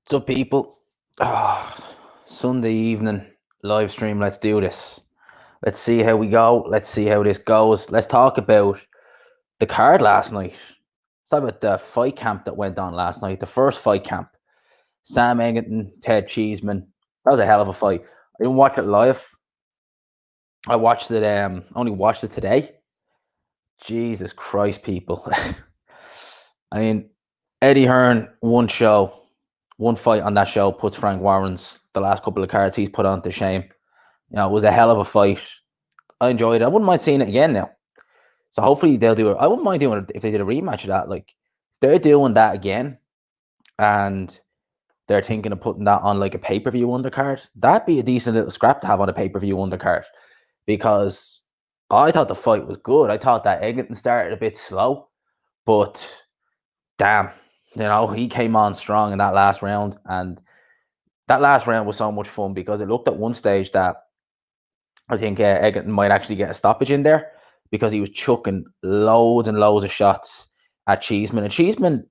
So people, Sunday evening live stream. Let's do this. Let's see how we go. Let's see how this goes. Let's talk about the card last night. Let's talk about the fight camp that went on last night. The first fight camp. Sam Egerton, Ted Cheeseman. That was a hell of a fight. I didn't watch it live. I watched it. Only watched it today. Jesus Christ, people. I mean, Eddie Hearn, one fight on that show puts Frank Warren's the last couple of cards he's put on to shame. You know, it was a hell of a fight. I enjoyed it. I wouldn't mind seeing it again now. So hopefully they'll do it. I wouldn't mind doing it if they did a rematch of that. Like, if they're doing that again and they're thinking of putting that on like a pay-per-view undercard, that'd be a decent little scrap to have on a pay-per-view undercard. Because I thought the fight was good. I thought that Egerton started a bit slow, but damn, he came on strong in that last round. And that last round was so much fun because it looked at one stage that I think Egerton might actually get a stoppage in there because he was chucking loads and loads of shots at Cheeseman. And Cheeseman,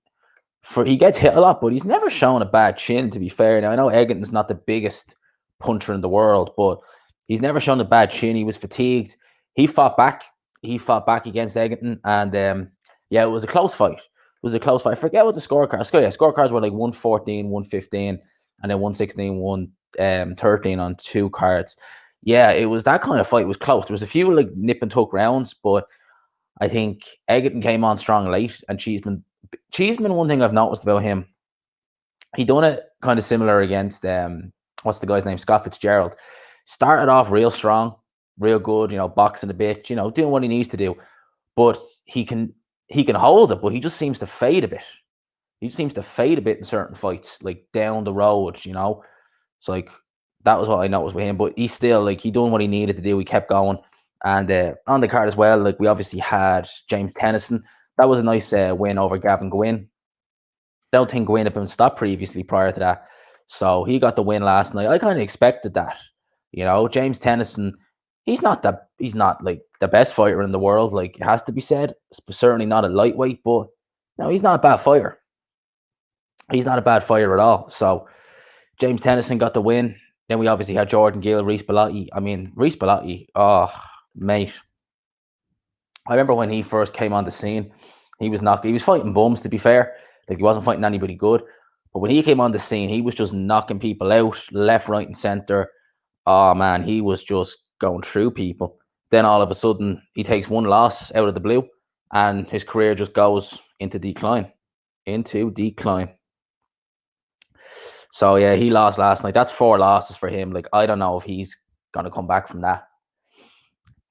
he gets hit a lot, but he's never shown a bad chin, to be fair. Now, I know Egerton's not the biggest puncher in the world, but he's never shown a bad chin. He was fatigued. He fought back. He fought back against Egerton. And it was a close fight. It was a close fight. I forget what the scorecards. Scorecards were like 114, 115, and then 116, 113 on two cards. Yeah, it was that kind of fight. It was close. There was a few like nip and tuck rounds, but I think Egerton came on strong late, and Cheeseman, one thing I've noticed about him, he done it kind of similar against what's the guy's name? Scott Fitzgerald. Started off real strong, real good, boxing a bit, doing what he needs to do. But he can hold it, but he just seems to fade a bit. He just seems to fade a bit in certain fights, like down the road, It's like that was what I noticed with him. But he's still like he doing what he needed to do. He kept going. And on the card as well, like we obviously had James Tennyson. That was a nice win over Gavin Gwynn. I don't think Gwynn had been stopped previously prior to that. So he got the win last night. I kind of expected that. James Tennyson, he's not like the best fighter in the world, like it has to be said. Certainly not a lightweight, but no, he's not a bad fighter. He's not a bad fighter at all. So James Tennyson got the win. Then we obviously had Jordan Gill, Reese Bellotti. I mean, Reese Bellotti, oh, mate. I remember when he first came on the scene, he was fighting bums, to be fair. Like, he wasn't fighting anybody good. But when he came on the scene, he was just knocking people out, left, right, and center. Oh, man, he was just going through people. Then all of a sudden, he takes one loss out of the blue, and his career just goes into decline. So, yeah, he lost last night. That's 4 losses for him. Like, I don't know if he's going to come back from that.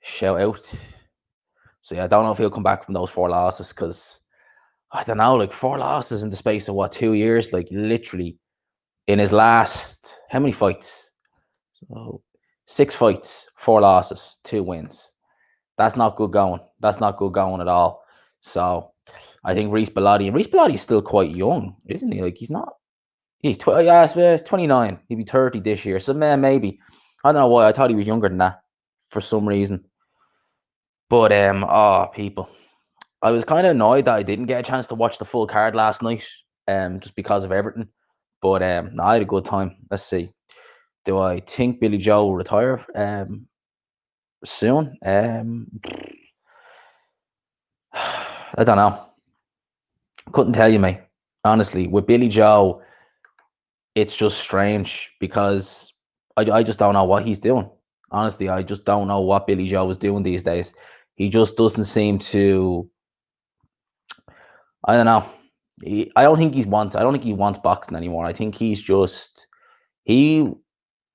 Shout out. So, yeah, I don't know if he'll come back from those 4 losses because, I don't know, like 4 losses in the space of, 2 years? Like, literally, in his last, how many fights? So, 6 fights, 4 losses, 2 wins. That's not good going. That's not good going at all. So, I think Reese Bellotti is still quite young, isn't he? Like, he's not. He's 29. He'll be 30 this year. So, man, maybe. I don't know why. I thought he was younger than that for some reason. But, people. I was kind of annoyed that I didn't get a chance to watch the full card last night, just because of everything. But no, I had a good time. Let's see. Do I think Billy Joe will retire soon? I don't know. Couldn't tell you, mate. Honestly, with Billy Joe, it's just strange because I just don't know what he's doing. Honestly, I just don't know what Billy Joe is doing these days. He just doesn't seem to. I don't know. I don't think he wants boxing anymore. I think he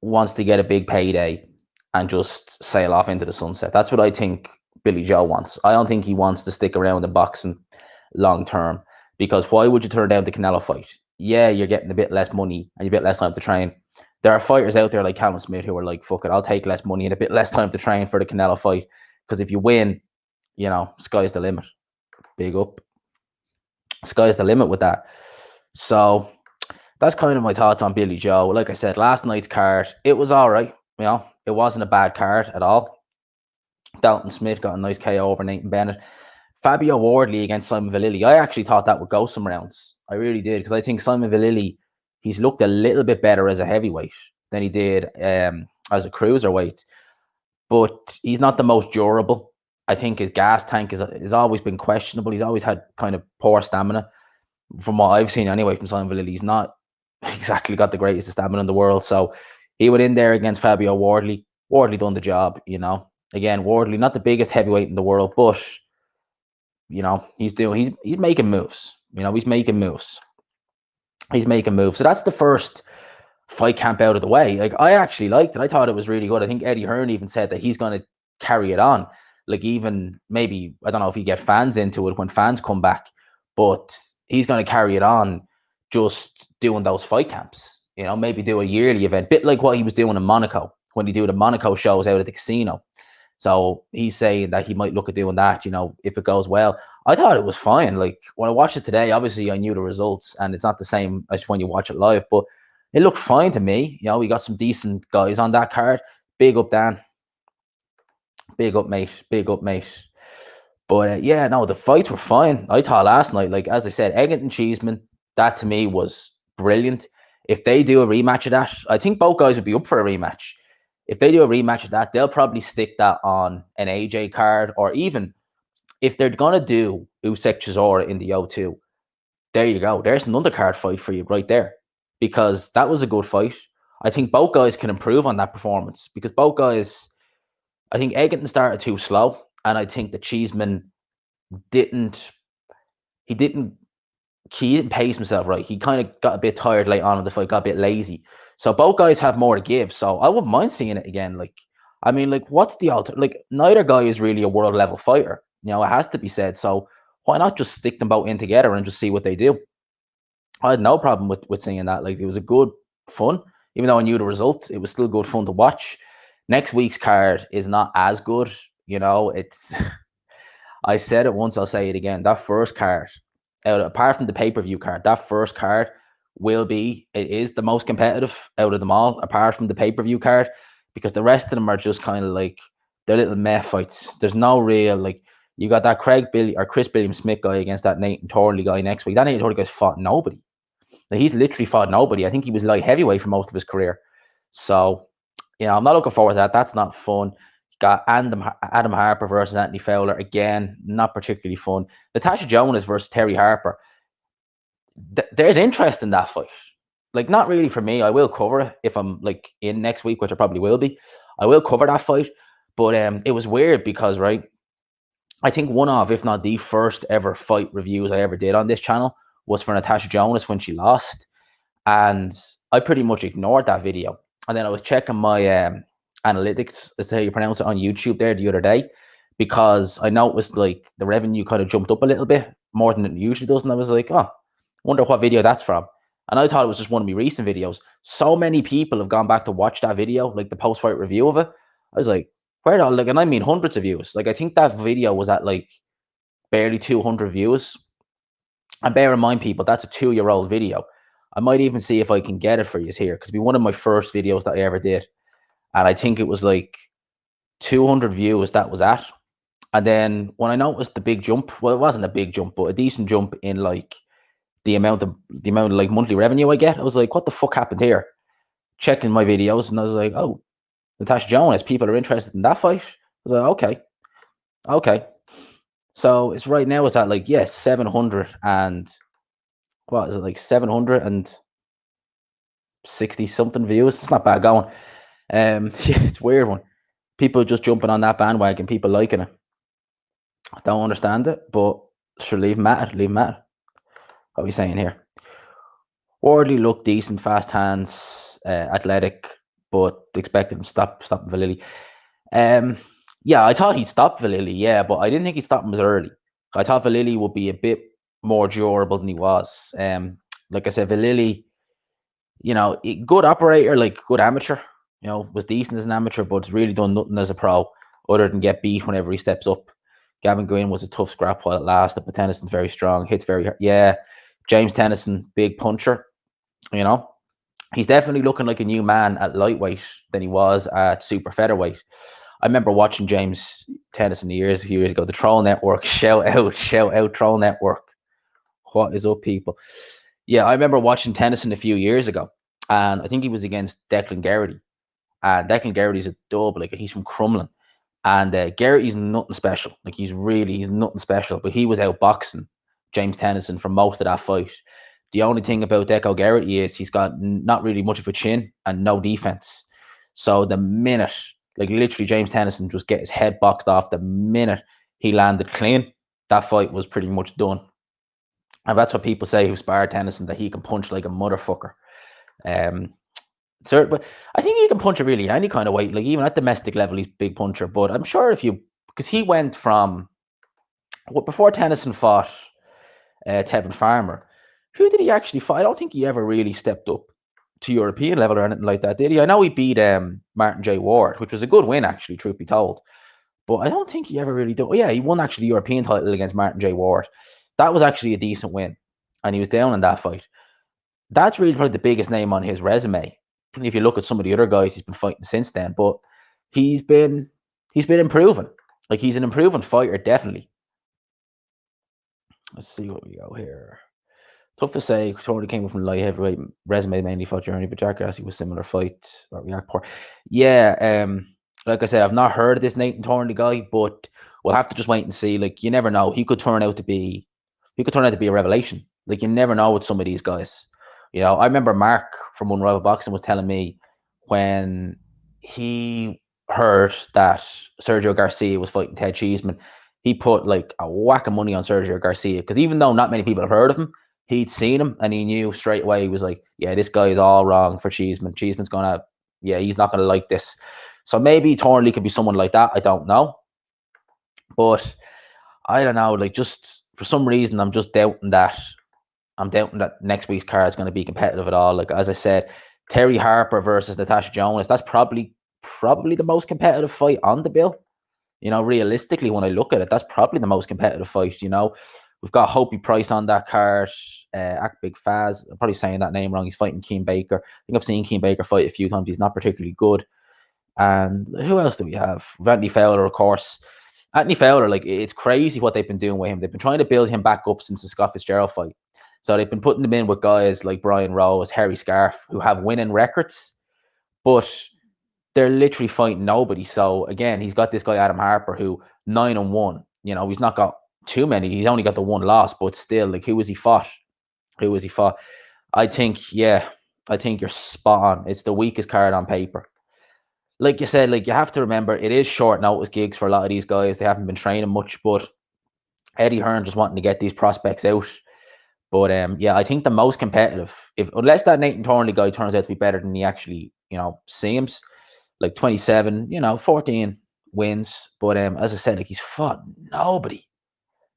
wants to get a big payday and just sail off into the sunset. That's what I think Billy Joe wants. I don't think he wants to stick around in boxing long term, because why would you turn down the Canelo fight? Yeah, you're getting a bit less money and a bit less time to train. There are fighters out there like Callum Smith who are like, fuck it, I'll take less money and a bit less time to train for the Canelo fight, because if you win, sky's the limit. Big up. Sky's the limit with that. So that's kind of my thoughts on Billy Joe. Like I said, last night's card, it was all right. It wasn't a bad card at all. Dalton Smith got a nice KO over Nathan Bennett. Fabio Wardley against Simon Vallily. I actually thought that would go some rounds. I really did, because I think Simon Vallily he's looked a little bit better as a heavyweight than he did as a cruiserweight. But he's not the most durable. I think his gas tank is always been questionable. He's always had kind of poor stamina, from what I've seen anyway from Simon Vallely. He's not exactly got the greatest stamina in the world. So he went in there against Fabio Wardley. Wardley done the job, you know. Again, Wardley, not the biggest heavyweight in the world, but you know, he's making moves. You know, he's making moves. He's making moves. So that's the first fight camp out of the way. Like, I actually liked it. I thought it was really good. I think Eddie Hearn even said that he's going to carry it on. Like, even maybe, I don't know if he get fans into it when fans come back, but he's going to carry it on just doing those fight camps. You know, maybe do a yearly event, bit like what he was doing in Monaco when he do the Monaco shows out at the casino. So he's saying that he might look at doing that, you know, if it goes well. I thought it was fine. Like, when I watched it today, obviously I knew the results, and it's not the same as when you watch it live, but it looked fine to me. You know, we got some decent guys on that card. Big up, Dan. Big up, mate. Big up, mate. But yeah, no, the fights were fine. I thought last night, like, as I said, Eggington Cheeseman, that to me was brilliant. If they do a rematch of that, I think both guys would be up for a rematch. If they do a rematch of that, they'll probably stick that on an AJ card, or even if they're going to do Usyk Chisora in the O2, there you go. There's an undercard fight for you right there, because that was a good fight. I think both guys can improve on that performance, because both guys, I think Eggington started too slow, and I think the Cheeseman didn't pace himself right. He kind of got a bit tired late on in the fight, got a bit lazy. So both guys have more to give. So I wouldn't mind seeing it again. Like, I mean, like, what's the like, neither guy is really a world level fighter. You know, it has to be said. So why not just stick them both in together and just see what they do? I had no problem with seeing that. Like, it was a good fun. Even though I knew the result, it was still good fun to watch. Next week's card is not as good. You know, it's I said it once, I'll say it again. That first card, apart from the pay-per-view card, that first card it is the most competitive out of them all, apart from the pay-per-view card, because the rest of them are just kind of like, they're little meh fights. There's no real, like, you got that Chris Billiam Smith guy against that Nathan Torley guy next week. That Nathan Torley guy's fought nobody. Like, he's literally fought nobody. I think he was light heavyweight for most of his career. So, you know, I'm not looking forward to that. That's not fun. Got Adam Harper versus Anthony Fowler. Again, not particularly fun. Natasha Jonas versus Terry Harper. There's interest in that fight. Like, not really for me. I will cover it if I'm, like, in next week, which I probably will be. I will cover that fight. But it was weird because, right, I think one of, if not the first ever fight reviews I ever did on this channel was for Natasha Jonas when she lost. And I pretty much ignored that video. And then I was checking my analytics, that's how you pronounce it, on YouTube there the other day, because I noticed, like, the revenue kind of jumped up a little bit more than it usually does. And I was like, oh, wonder what video that's from. And I thought it was just one of my recent videos. So many people have gone back to watch that video, like the post-fight review of it. I was like, where are, like, and I mean hundreds of views. Like, I think that video was at like barely 200 views. And bear in mind, people, that's a 2-year-old video. I might even see if I can get it for you here, because it'd be one of my first videos that I ever did. And I think it was like 200 views that was at. And then when I noticed the big jump, well, it wasn't a big jump, but a decent jump in, like, the amount of like monthly revenue I get, I was like, what the fuck happened here? Checking my videos, and I was like, oh, Natasha Jonas, people are interested in that fight. I was like, okay. So it's right now, it's at like, 700 and what is it, like 760 something views. It's not bad going. Yeah, it's a weird one. People just jumping on that bandwagon, people liking it. I don't understand it, but sure, leave them at it. What are we saying here? Wardley looked decent, fast hands, athletic, but expected him to stop Vallely. Yeah, I thought he'd stop Vallely, yeah, but I didn't think he'd stop him as early. I thought Vallely would be a bit more durable than he was. Like I said, Vallely, you know, good operator, like good amateur, you know, was decent as an amateur, but it's really done nothing as a pro other than get beat whenever he steps up. Gavin Green was a tough scrap while it lasted, but Tennyson's very strong, hits very hard. Yeah, James Tennyson, big puncher, you know. He's definitely looking like a new man at lightweight than he was at super featherweight. I remember watching James Tennyson years ago. The Troll Network, shout out Troll Network. What is up, people? Yeah, I remember watching Tennyson a few years ago, and I think he was against Declan Geraghty. And Declan Geraghty's a dub, like he's from Crumlin. And Geraghty's nothing special. Like he's nothing special. But he was out boxing James Tennyson for most of that fight. The only thing about Deco Geraghty is he's got not really much of a chin and no defense. So the minute, like literally, James Tennyson just get his head boxed off the minute he landed clean, that fight was pretty much done. And that's what people say who sparred Tennyson, that he can punch like a motherfucker. Um, but I think he can punch at really any kind of weight. Like even at domestic level, he's a big puncher. But I'm sure because he went from before Tennyson fought Tevin Farmer, who did he actually fight? I don't think he ever really stepped up to European level or anything like that, did he? I know he beat Martin J. Ward, which was a good win actually, truth be told. But I don't think he ever really did. Oh, yeah, he won actually the European title against Martin J. Ward. That was actually a decent win, and he was down in that fight. That's really probably the biggest name on his resume. If you look at some of the other guys he's been fighting since then, but he's been improving. Like he's an improving fighter, definitely. Let's see what we go here. Tough to say. Tony came from light heavyweight, resume mainly fought Journey, but Jack Garcia was similar fight or react poor. Yeah, like I said, I've not heard of this Nathan Thornley guy, but we'll have to just wait and see. Like you never know. He could turn out to be a revelation. Like you never know with some of these guys. You know, I remember Mark from Unrivaled Boxing was telling me when he heard that Sergio Garcia was fighting Ted Cheeseman, he put like a whack of money on Sergio Garcia because even though not many people have heard of him, he'd seen him and he knew straight away. He was like, yeah, this guy is all wrong for Cheeseman. Cheeseman's gonna, yeah, he's not gonna like this. So maybe Thornley could be someone like that. I don't know, but I don't know. Like just for some reason, I'm doubting that next week's card is going to be competitive at all. Like as I said, Terry Harper versus Natasha Jonas. That's probably the most competitive fight on the bill. You know, realistically, when I look at it, that's probably the most competitive fight. You know, we've got Hopi Price on that card. Act Big Faz. I'm probably saying that name wrong. He's fighting Keane Baker. I think I've seen Keane Baker fight a few times. He's not particularly good. And who else do we have? Anthony Fowler, of course. Anthony Fowler, like it's crazy what they've been doing with him. They've been trying to build him back up since the Scott Fitzgerald fight. So they've been putting him in with guys like Brian Rose, Harry Scarf, who have winning records, but they're literally fighting nobody. So again, he's got this guy Adam Harper who 9-1. You know, he's not got too many. He's only got the one loss, but still, like who was he fought? I think you're spot on. It's the weakest card on paper. Like you said, like you have to remember it is short notice gigs for a lot of these guys. They haven't been training much, but Eddie Hearn just wanting to get these prospects out. But yeah, I think the most competitive, unless that Nathan Thornley guy turns out to be better than he actually, seems, like 27, 14 wins. But as I said, like he's fought nobody,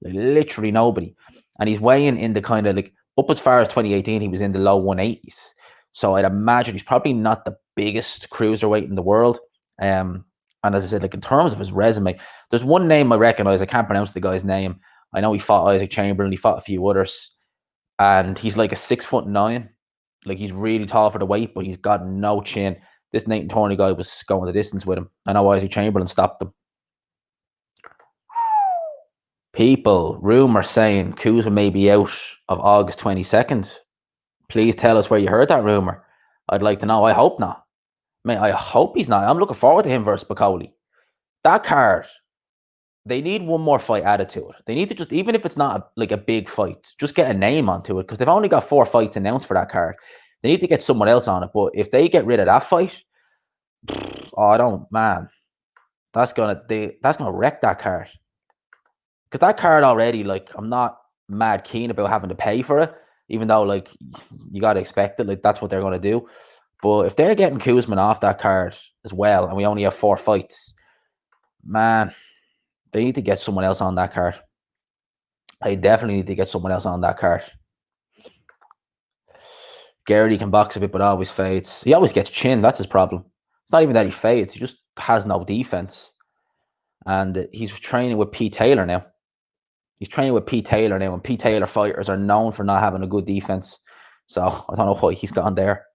like literally nobody, and he's weighing in the kind of like up as far as 2018, he was in the low 180s. So I'd imagine he's probably not the biggest cruiserweight in the world. And as I said, like in terms of his resume, there's one name I recognize. I can't pronounce the guy's name. I know he fought Isaac Chamberlain. He fought a few others. And he's like a 6'9". Like he's really tall for the weight, but he's got no chin. This Nathan Thornley guy was going the distance with him. I know Isaac Chamberlain stopped him. People, rumor saying Kuzma may be out of August 22nd. Please tell us where you heard that rumor. I'd like to know. I hope not. I hope he's not. I'm looking forward to him versus Bacoli. That card, they need one more fight added to it. They need to just, even if it's not like a big fight, just get a name onto it because they've only got 4 fights announced for that card. They need to get someone else on it. But if they get rid of that fight, that's gonna wreck that card. Because that card already, like, I'm not mad keen about having to pay for it, even though, like, you got to expect it. Like, that's what they're going to do. But if they're getting Kuzman off that card as well, and we only have 4 fights, man, they need to get someone else on that card. I definitely need to get someone else on that card. Geraghty can box a bit, but always fades. He always gets chin. That's his problem. It's not even that he fades. He just has no defense. And he's training with Pete Taylor now. And Pete Taylor fighters are known for not having a good defense. So I don't know why he's gone there.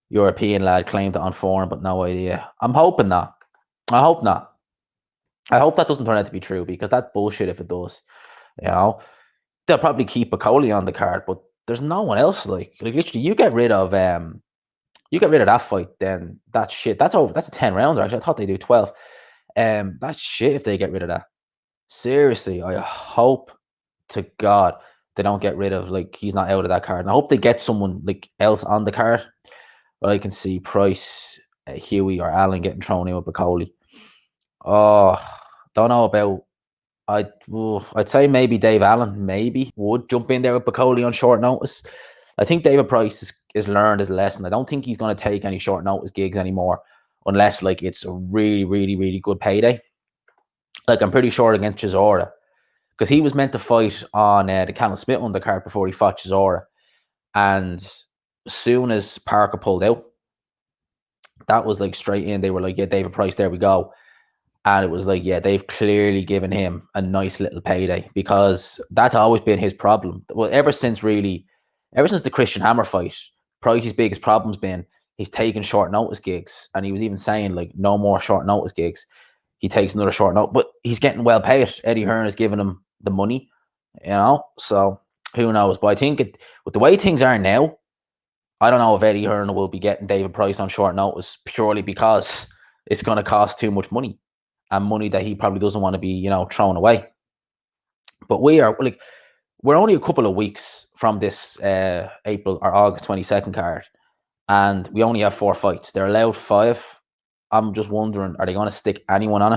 European lad claimed it on forum, but no idea. I'm hoping not. I hope not. I hope that doesn't turn out to be true because that's bullshit if it does. they'll probably keep Bacoli on the card, but there's no one else. Like literally, you get rid of that fight, then that's shit. That's over. That's a 10 rounder. Actually, I thought they do 12. That's shit if they get rid of that. Seriously, I hope to God they don't get rid of, like, he's not out of that card. And I hope they get someone like else on the card. But I can see Price, Huey, or Allen getting thrown in with Bacoli. Oh, don't know about. I'd say maybe Dave Allen maybe would jump in there with Bacoli on short notice. I think David Price is learned his lesson. I don't think he's going to take any short notice gigs anymore unless like it's a really, really, really good payday. Like I'm pretty sure against Chisora, because he was meant to fight on the Callum Smith undercard before he fought Chisora, and as soon as Parker pulled out, that was like straight in. They were like, "Yeah, David Price, there we go." And it was like, yeah, they've clearly given him a nice little payday, because that's always been his problem. Well, ever since the Christian Hammer fight, Price's biggest problem's been he's taking short notice gigs. And he was even saying, like, no more short notice gigs. He takes another short note, but he's getting well paid. Eddie Hearn is giving him the money, so who knows? But I think with the way things are now, I don't know if Eddie Hearn will be getting David Price on short notice purely because it's going to cost too much money. And money that he probably doesn't want to be, thrown away. But we're only a couple of weeks from this April or August 22nd card, and we only have 4 fights. They're allowed 5. I'm just wondering, are they going to stick anyone on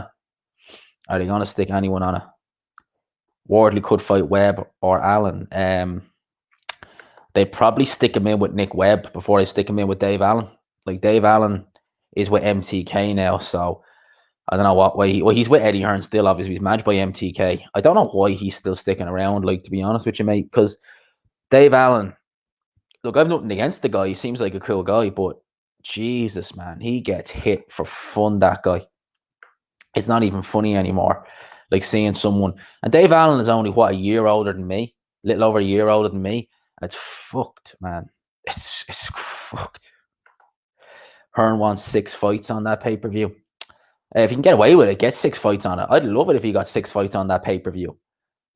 it? Wardley could fight Webb or Allen. They probably stick him in with Nick Webb before they stick him in with Dave Allen. Like, Dave Allen is with MTK now, so I don't know what way. He's with Eddie Hearn still, obviously. He's managed by MTK. I don't know why he's still sticking around, like, to be honest with you, mate, because Dave Allen, look, I've nothing against the guy. He seems like a cool guy, but Jesus, man, he gets hit for fun, that guy. It's not even funny anymore, like seeing someone. And Dave Allen is only, a year older than me? A little over a year older than me. And it's fucked, man. It's fucked. Hearn wants 6 fights on that pay-per-view. If you can get away with it, get 6 fights on it. I'd love it if he got 6 fights on that pay-per-view.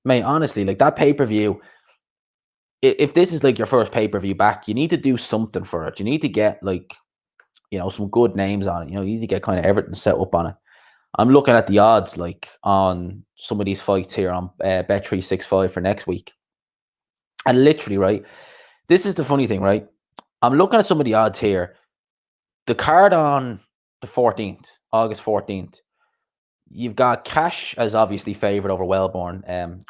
Mate, honestly, like, that pay-per-view, if this is like your first pay-per-view back, you need to do something for it. You need to get, like, some good names on it. You need to get kind of everything set up on it. I'm looking at the odds, like, on some of these fights here on Bet365 for next week. And literally, right, this is the funny thing, right? I'm looking at some of the odds here. The card on the 14th, August 14th, you've got Cash as obviously favourite over Wellborn,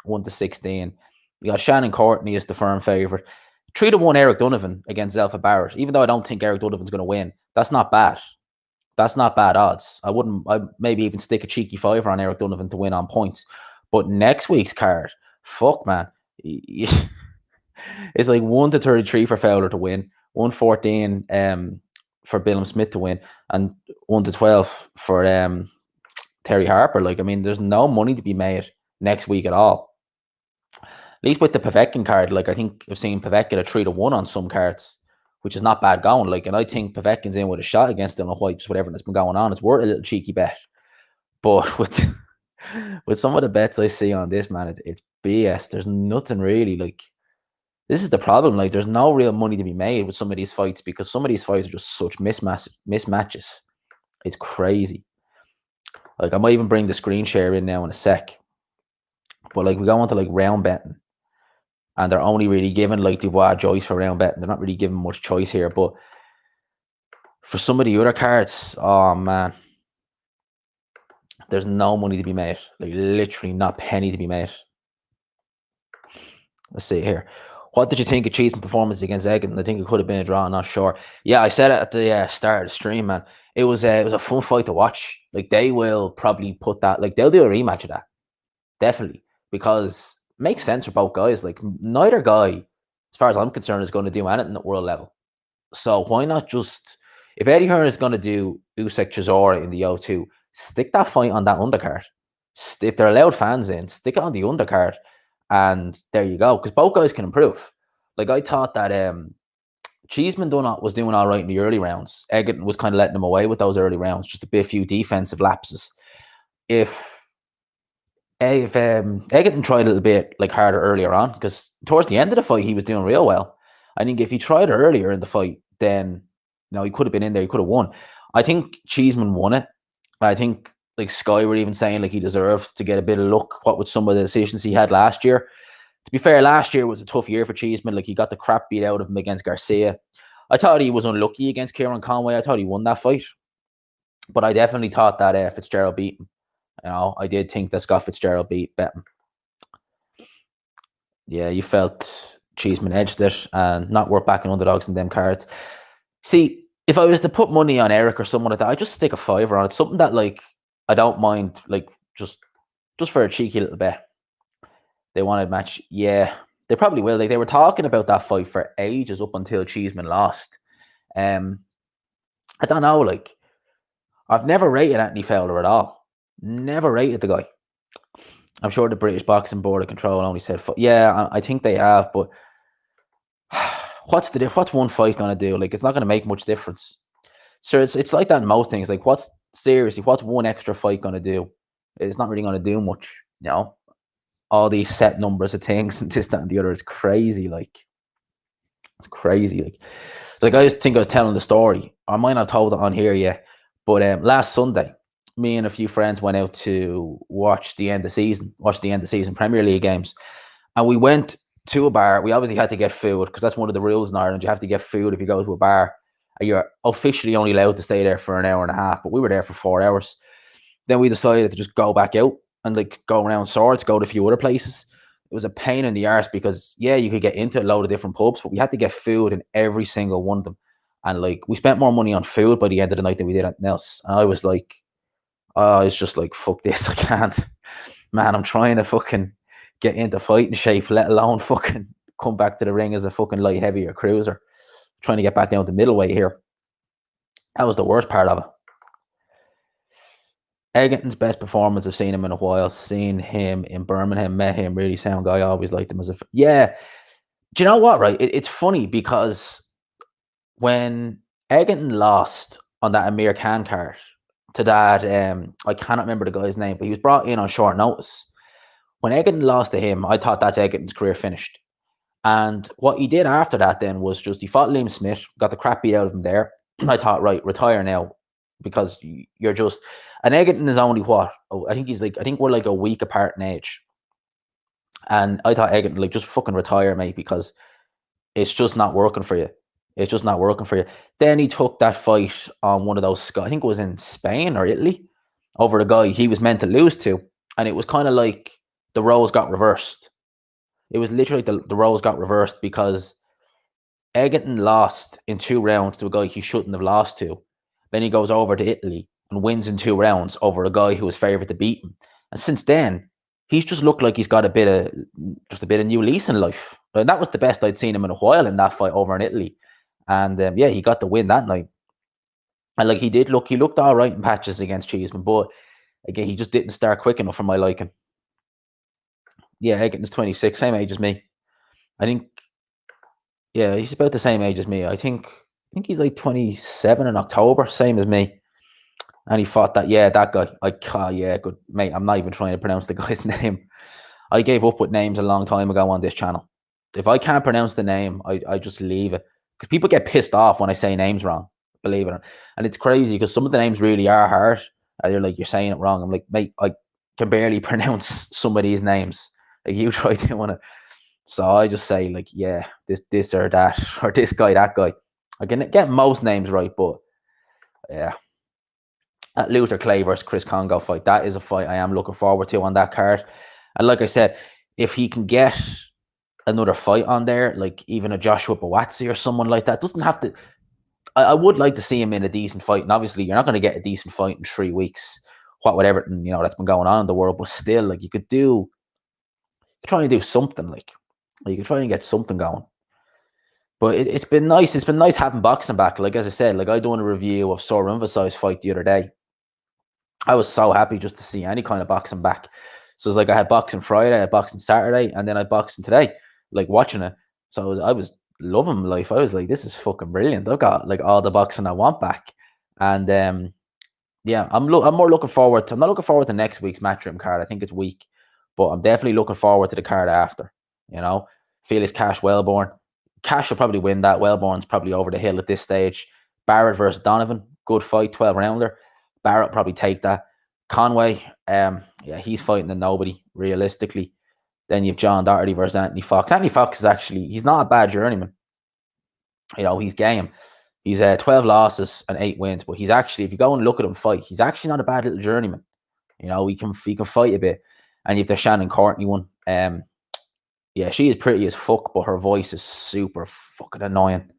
1-16. You got Shannon Courtney as the firm favourite. 3-1 Eric Donovan against Zelfa Barrett. Even though I don't think Eric Donovan's going to win, that's not bad. That's not bad odds. I'd maybe even stick a cheeky 5 on Eric Donovan to win on points. But next week's card, fuck, man. It's like 1-33 for Fowler to win, 1-14 for Billum Smith to win, and 1-12 for Terry Harper. Like, I mean, there's no money to be made next week at all. At least with the Povetkin card, like, I think I've seen Povetkin at 3-1 on some cards, which is not bad going. Like, and I think Povetkin's in with a shot against Dylan White, just whatever that's been going on. It's worth a little cheeky bet. But with some of the bets I see on this, man, it's BS. There's nothing really, like, this is the problem. Like, there's no real money to be made with some of these fights, because some of these fights are just such mismatches. It's crazy. Like, I might even bring the screen share in now in a sec. But, like, we go on to, like, round betting, and they're only really giving, like, Dubois Joyce for round betting. They're not really giving much choice here. But for some of the other cards, oh, man, there's no money to be made. Like, literally not a penny to be made. Let's see here. What did you think of Cheeseman's performance against Egan? I think it could have been a draw. I'm not sure. Yeah, I said it at the start of the stream, man. It was a fun fight to watch. Like, they will probably put that, like, they'll do a rematch of that. Definitely. Because it makes sense for both guys. Like, neither guy, as far as I'm concerned, is going to do anything at world level. So why not just, if Eddie Hearn is going to do Usyk Chisora in the O2, stick that fight on that undercard. If they're allowed fans in, stick it on the undercard. And there you go, because both guys can improve. Like, I thought that Cheeseman was doing all right in the early rounds. Egan was kind of letting him away with those early rounds, just a few defensive lapses. If If Egerton tried a little bit like harder earlier on, because towards the end of the fight he was doing real well. I think if he tried earlier in the fight, then he could have been in there. He could have won. I think Cheeseman won it. I think like Sky were even saying like he deserved to get a bit of luck. What with some of the decisions he had last year. To be fair, last year was a tough year for Cheeseman. Like he got the crap beat out of him against Garcia. I thought he was unlucky against Kieran Conway. I thought he won that fight, but I definitely thought that Fitzgerald beat him. I did think that Scott Fitzgerald beat him. Yeah, you felt Cheeseman edged it, and not worth backing underdogs in them cards. See, if I was to put money on Eric or someone like that, I'd just stick a fiver on it. Something that like I don't mind, like just for a cheeky little bet. They want to match. Yeah, they probably will. Like, they were talking about that fight for ages up until Cheeseman lost. I don't know. Like, I've never rated Anthony Fowler at all. Never rated the guy. I'm sure the British Boxing Board of Control only said, yeah, I think they have, but what's one fight going to do? Like, it's not going to make much difference. So it's like that in most things. Like, what's one extra fight going to do? It's not really going to do much, all these set numbers of things and this, that, and the other is crazy. Like, it's crazy. Like I just think I was telling the story. I might not have told it on here yet, but last Sunday, me and a few friends went out to watch the end of season Premier League games, and we went to a bar. We obviously had to get food because that's one of the rules in Ireland. You have to get food if you go to a bar. You're officially only allowed to stay there for an hour and a half, but we were there for 4 hours. Then we decided to just go back out and like go around Swords, go to a few other places. It was a pain in the arse because, yeah, you could get into a load of different pubs, but we had to get food in every single one of them. And like, we spent more money on food by the end of the night than we did anything else. And I was just like, fuck this, I can't. Man, I'm trying to fucking get into fighting shape, let alone fucking come back to the ring as a fucking light heavy or cruiser. Trying to get back down to middleweight here. That was the worst part of it. Egerton's best performance, I've seen him in a while. Seen him in Birmingham, met him, really sound guy. I always liked him as yeah. Do you know what, right? It's funny because when Egerton lost on that Amir Khan card to that, I cannot remember the guy's name, but he was brought in on short notice. When Egerton lost to him, I thought that's Egerton's career finished. And what he did after that then was just he fought Liam Smith, got the crap beat out of him there. I thought, right, retire now because you're just. And Egerton is only what? I think we're like a week apart in age. And I thought Egerton, like, just fucking retire, mate, because it's just not working for you. It's just not working for you. Then he took that fight on one of those, I think it was in Spain or Italy, over a guy he was meant to lose to. And it was kind of like the roles got reversed. It was literally the roles got reversed because Egerton lost in 2 rounds to a guy he shouldn't have lost to. Then he goes over to Italy and wins in 2 rounds over a guy who was favourite to beat him. And since then, he's just looked like he's got a bit of new lease in life. And that was the best I'd seen him in a while in that fight over in Italy. And yeah, he got the win that night. And like, he looked all right in patches against Cheeseman, but again, he just didn't start quick enough for my liking. Yeah, Egerton's 26, same age as me. I think, yeah, he's about the same age as me. I think he's like 27 in October, same as me. And he fought that guy. Yeah, good mate. I'm not even trying to pronounce the guy's name. I gave up with names a long time ago on this channel. If I can't pronounce the name, I just leave it. Because people get pissed off when I say names wrong, believe it or not. And it's crazy because some of the names really are hard. And they're like, you're saying it wrong. I'm like, mate, I can barely pronounce some of these names. Like, you try doing it. So I just say, like, yeah, this or that, or this guy, that guy. I can get most names right, but yeah. That Luther Clay versus Chris Congo fight, that is a fight I am looking forward to on that card. And like I said, if he can get another fight on there, like even a Joshua Buatsi or someone like that, doesn't have to. I would like to see him in a decent fight. And obviously, you're not going to get a decent fight in 3 weeks, whatever, that's been going on in the world. But still, like, you could try and do something, like you could try and get something going. But it's been nice. It's been nice having boxing back. Like, as I said, like, I done a review of Sor Rungvisai's fight the other day. I was so happy just to see any kind of boxing back. So it's like I had boxing Friday, I had boxing Saturday, and then I boxing today, like watching it. So I was loving life. I was like, this is fucking brilliant. I've got like all the boxing I want back. And yeah, I'm more looking forward to. I'm not looking forward to next week's Matchroom card. I think it's weak. but I'm definitely looking forward to the card after. You know, Felix Cash, Wellborn. Cash will probably win that. Wellborn's probably over the hill at this stage. Barrett versus Donovan, good fight, 12 rounder. Barrett will probably take that. Conway, yeah, he's fighting the nobody realistically. Then you've John Dardy versus Anthony Fox. Anthony Fox is actually, he's not a bad journeyman. You know, he's game. He's 12 losses and 8 wins, but he's actually, if you go and look at him fight, he's actually not a bad little journeyman. You know, he can fight a bit. And you've the Shannon Courtney one. Yeah, she is pretty as fuck, but her voice is super fucking annoying.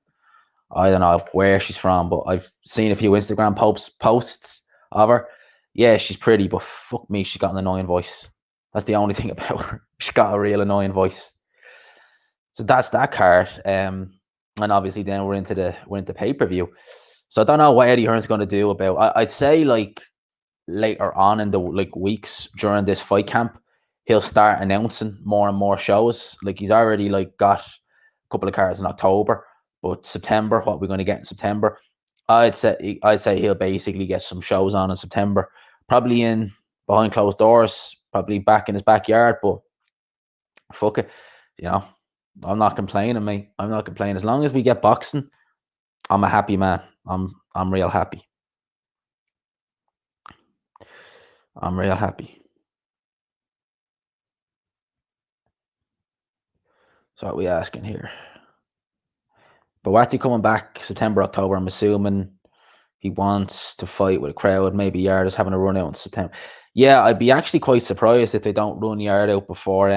I don't know where she's from, but I've seen a few Instagram posts of her. Yeah, she's pretty, but fuck me, she's got an annoying voice. That's the only thing about her. She's got a real annoying voice. So that's that card. And obviously then we're into pay-per-view. So I don't know what Eddie Hearn's going to do about. I'd say like later on in the weeks during this fight camp, he'll start announcing more and more shows. Like he's already got a couple of cards in October, but September, what we're going to get in September, I'd say he'll basically get some shows on in September, probably in behind closed doors, probably back in his backyard. But fuck it, you know, I'm not complaining, mate. I'm not complaining. As long as we get boxing, I'm a happy man. I'm real happy. I'm real happy. So what are we asking here? But what's he coming back September, October? I'm assuming he wants to fight with a crowd. Maybe Yard is having a run out in September. Yeah, I'd be actually quite surprised if they don't run Yard out before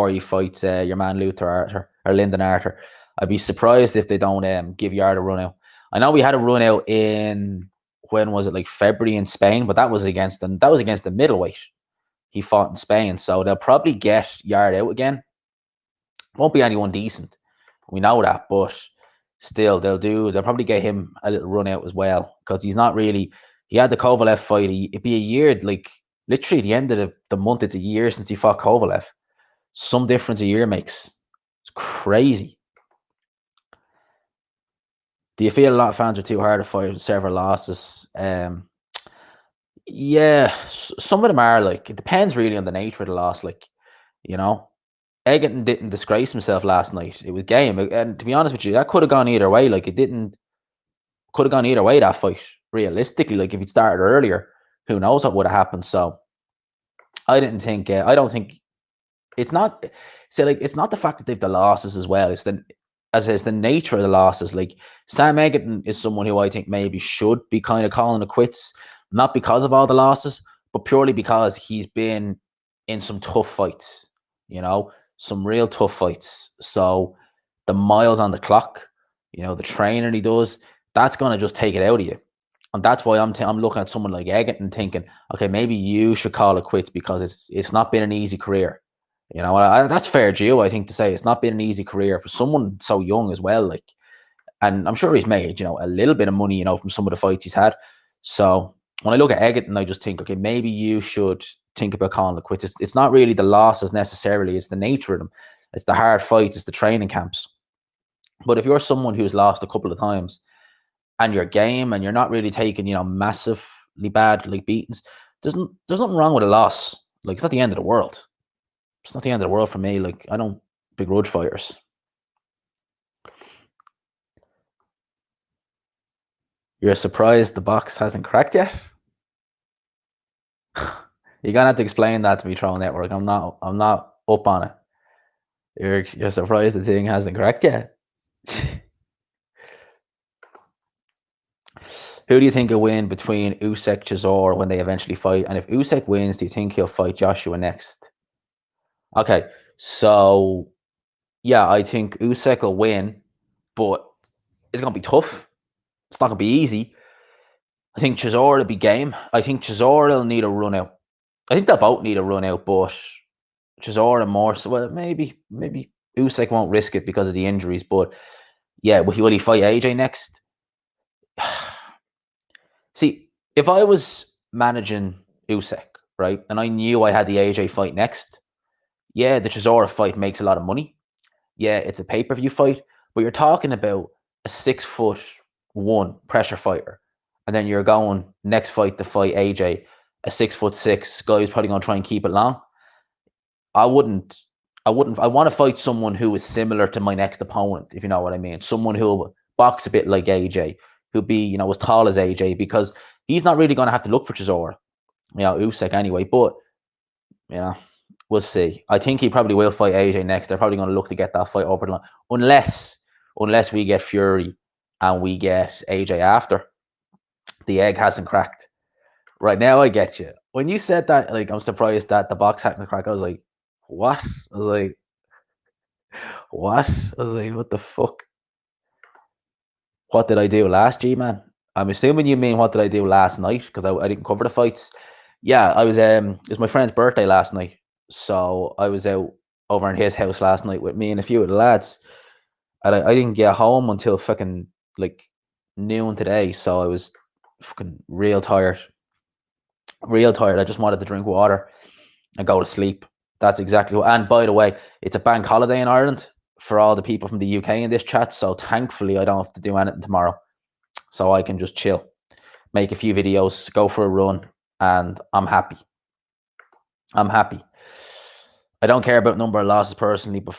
he fights your man Luther Arthur or Lyndon Arthur. I'd be surprised if they don't give Yard a run out. I know we had a run out in, when was it, like February in Spain, but that was against the middleweight he fought in Spain. So they'll probably get Yard out again. Won't be anyone decent. We know that, but still they'll probably get him a little run out as well, because he's not really, he had the Kovalev fight. It'd be a year, like literally the end of the month, it's a year since he fought Kovalev. Some difference a year makes. It's crazy. Do you feel a lot of fans are too hard to fight with several losses? Yeah, some of them are. Like, it depends really on the nature of the loss. Like, you know, Egerton didn't disgrace himself last night. It was game. And to be honest with you, that could have gone either way. Like, could have gone either way, that fight, realistically. Like, if he'd started earlier, who knows what would have happened. So I don't think it's not, so like, it's not the fact that they've the losses as well. It's the nature of the losses. Like, Sam Egerton is someone who I think maybe should be kind of calling it quits, not because of all the losses, but purely because he's been in some tough fights, you know, some real tough fights. So the miles on the clock, you know, the training he does, that's going to just take it out of you. And that's why I'm looking at someone like Egerton thinking, okay, maybe you should call it quits, because it's not been an easy career. You know, that's fair due, I think, to say it's not been an easy career for someone so young as well. Like, and I'm sure he's made, you know, a little bit of money, you know, from some of the fights he's had. So when I look at Egerton, I just think, okay, maybe you should think about calling it quits. It's not really the losses necessarily, it's the nature of them. It's the hard fights, it's the training camps. But if you're someone who's lost a couple of times and you're game and you're not really taking, you know, massively bad like beatings, there's nothing wrong with a loss. Like, it's not the end of the world. It's not the end of the world for me. Like, I don't begrudge fighters. You're surprised the box hasn't cracked yet? You're gonna have to explain that to me, Throne Network. I'm not up on it. You're surprised the thing hasn't cracked yet? Who do you think will win between Usyk, Chisora when they eventually fight? And if Usyk wins, do you think he'll fight Joshua next? Okay, so yeah, I think Usyk will win, but it's gonna be tough. It's not gonna be easy. I think Chisora will be game. I think Chisora will need a run out. I think they'll both need a run out, but Chisora more so. Well, maybe Usyk won't risk it because of the injuries. But yeah, will he fight AJ next? See, if I was managing Usyk, right, and I knew I had the AJ fight next, yeah, the Chisora fight makes a lot of money. Yeah, it's a pay-per-view fight, but you're talking about a 6'1" pressure fighter, and then you're going next fight to fight AJ, a 6'6" guy who's probably going to try and keep it long. I wouldn't. I want to fight someone who is similar to my next opponent, if you know what I mean. Someone who'll box a bit like AJ, who'll be, as tall as AJ, because he's not really going to have to look for Chisora, Usyk anyway. But you know, we'll see. I think he probably will fight AJ next. They're probably going to look to get that fight over the line, unless we get Fury and we get AJ after. The egg hasn't cracked. Right now, I get you. When you said that, like, I'm surprised that the box hadn't cracked. I was like, what? I was like, what? I was like, what the fuck? What did I do last G, man? I'm assuming you mean what did I do last night, because I didn't cover the fights. Yeah, I was it was my friend's birthday last night. So I was out over in his house last night with me and a few of the lads. And I didn't get home until fucking like noon today. So I was fucking real tired. Real tired. I just wanted to drink water and go to sleep. That's exactly what. And by the way, it's a bank holiday in Ireland for all the people from the UK in this chat. So thankfully, I don't have to do anything tomorrow. So I can just chill, make a few videos, go for a run, and I'm happy. I'm happy. I don't care about number of losses personally, but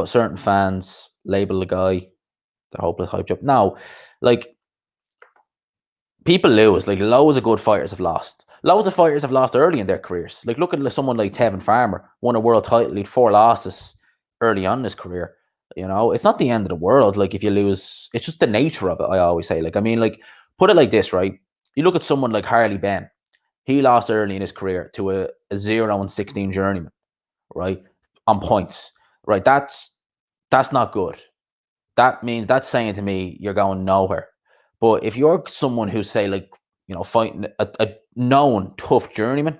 certain fans label the guy the hopeless hype job. No, like, people lose. Like, loads of good fighters have lost. Loads of fighters have lost early in their careers. Like, look at someone like Tevin Farmer, won a world title, he'd 4 losses early on in his career. It's not the end of the world. Like, if you lose, it's just the nature of it. I always say, like, I mean, like, put it like this, right? You look at someone like Harley Benn. He lost early in his career to a 0-16 journeyman, right? On points, right? That's not good. That means, that's saying to me, you're going nowhere. But if you're someone who's, say, like, fighting a known tough journeyman,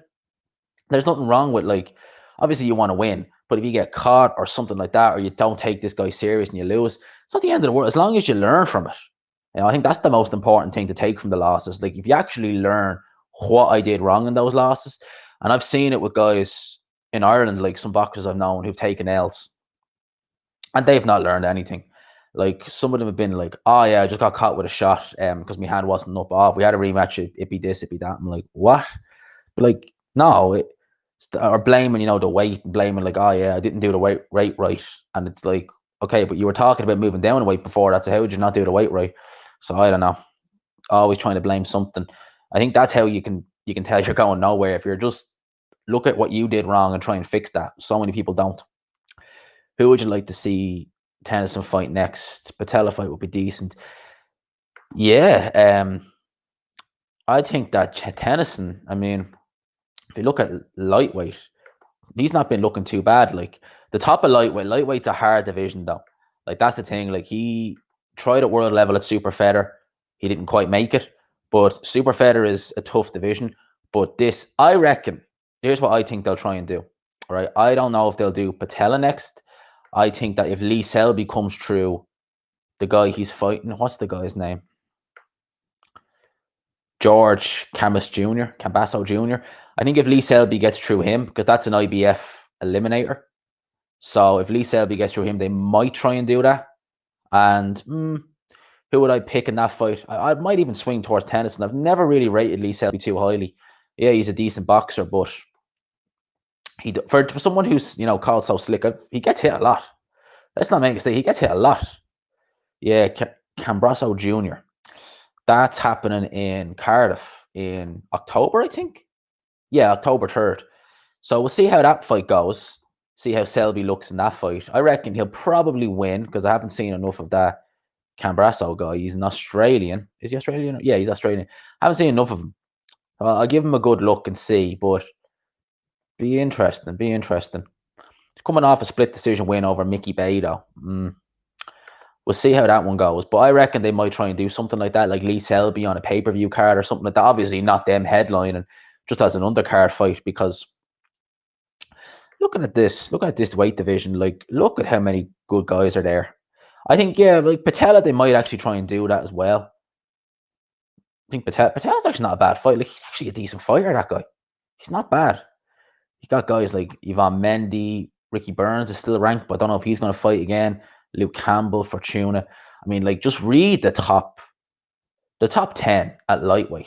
there's nothing wrong with, like, obviously you want to win, but if you get caught or something like that, or you don't take this guy serious and you lose, it's not the end of the world, as long as you learn from it. I think that's the most important thing to take from the losses. Like, if you actually learn what I did wrong in those losses, and I've seen it with guys in Ireland, like some boxers I've known who've taken L's, and they've not learned anything. Like, some of them have been like, oh yeah, I just got caught with a shot because my hand wasn't up off. We had a rematch, it'd be this, it'd be that. I'm like, what? But like, no, or blaming, the weight, blaming like, oh yeah, I didn't do the weight right. And it's like, okay, but you were talking about moving down a weight before that, so how did you not do the weight right? So I don't know. Always trying to blame something. I think that's how you can tell you're going nowhere, if you're just look at what you did wrong and try and fix that. So many people don't. Who would you like to see Tennyson fight next? Patella fight would be decent. Yeah, I think that Tennyson, I mean, if you look at lightweight, he's not been looking too bad. Like, the top of lightweight's a hard division though. Like, that's the thing. Like, he tried at world level at super feather, he didn't quite make it. But super feather is a tough division. But this, I reckon, here's what I think they'll try and do. All right, I don't know if they'll do Patella next. I think that if Lee Selby comes through, the guy he's fighting, what's the guy's name? George Cambasso Jr. I think if Lee Selby gets through him, because that's an IBF eliminator. So if Lee Selby gets through him, they might try and do that. And who would I pick in that fight? I might even swing towards Tennyson. I've never really rated Lee Selby too highly. Yeah, he's a decent boxer, but for someone who's called so slick, he gets hit a lot. Let's not make a mistake. He gets hit a lot. Yeah, Cambrasso Jr. That's happening in Cardiff in October, I think. Yeah, October 3rd. So we'll see how that fight goes. See how Selby looks in that fight. I reckon he'll probably win, because I haven't seen enough of that Cambrasso guy. He's an Australian. Is he Australian? Yeah, he's Australian. I haven't seen enough of him. I'll give him a good look and see, but be interesting. He's coming off a split decision win over Mickey Bay, though. We'll see how that one goes. But I reckon they might try and do something like that, like Lee Selby on a pay-per-view card or something like that. Obviously not them headlining, just as an undercard fight, because looking at this weight division, like, look at how many good guys are there. I think, yeah, like Patella, they might actually try and do that as well. I think Patella's actually not a bad fight. Like, he's actually a decent fighter, that guy. He's not bad. You got guys like Yvonne Mendy, Ricky Burns is still ranked, but I don't know if he's going to fight again. Luke Campbell, Fortuna. I mean, like, just read the top 10 at lightweight.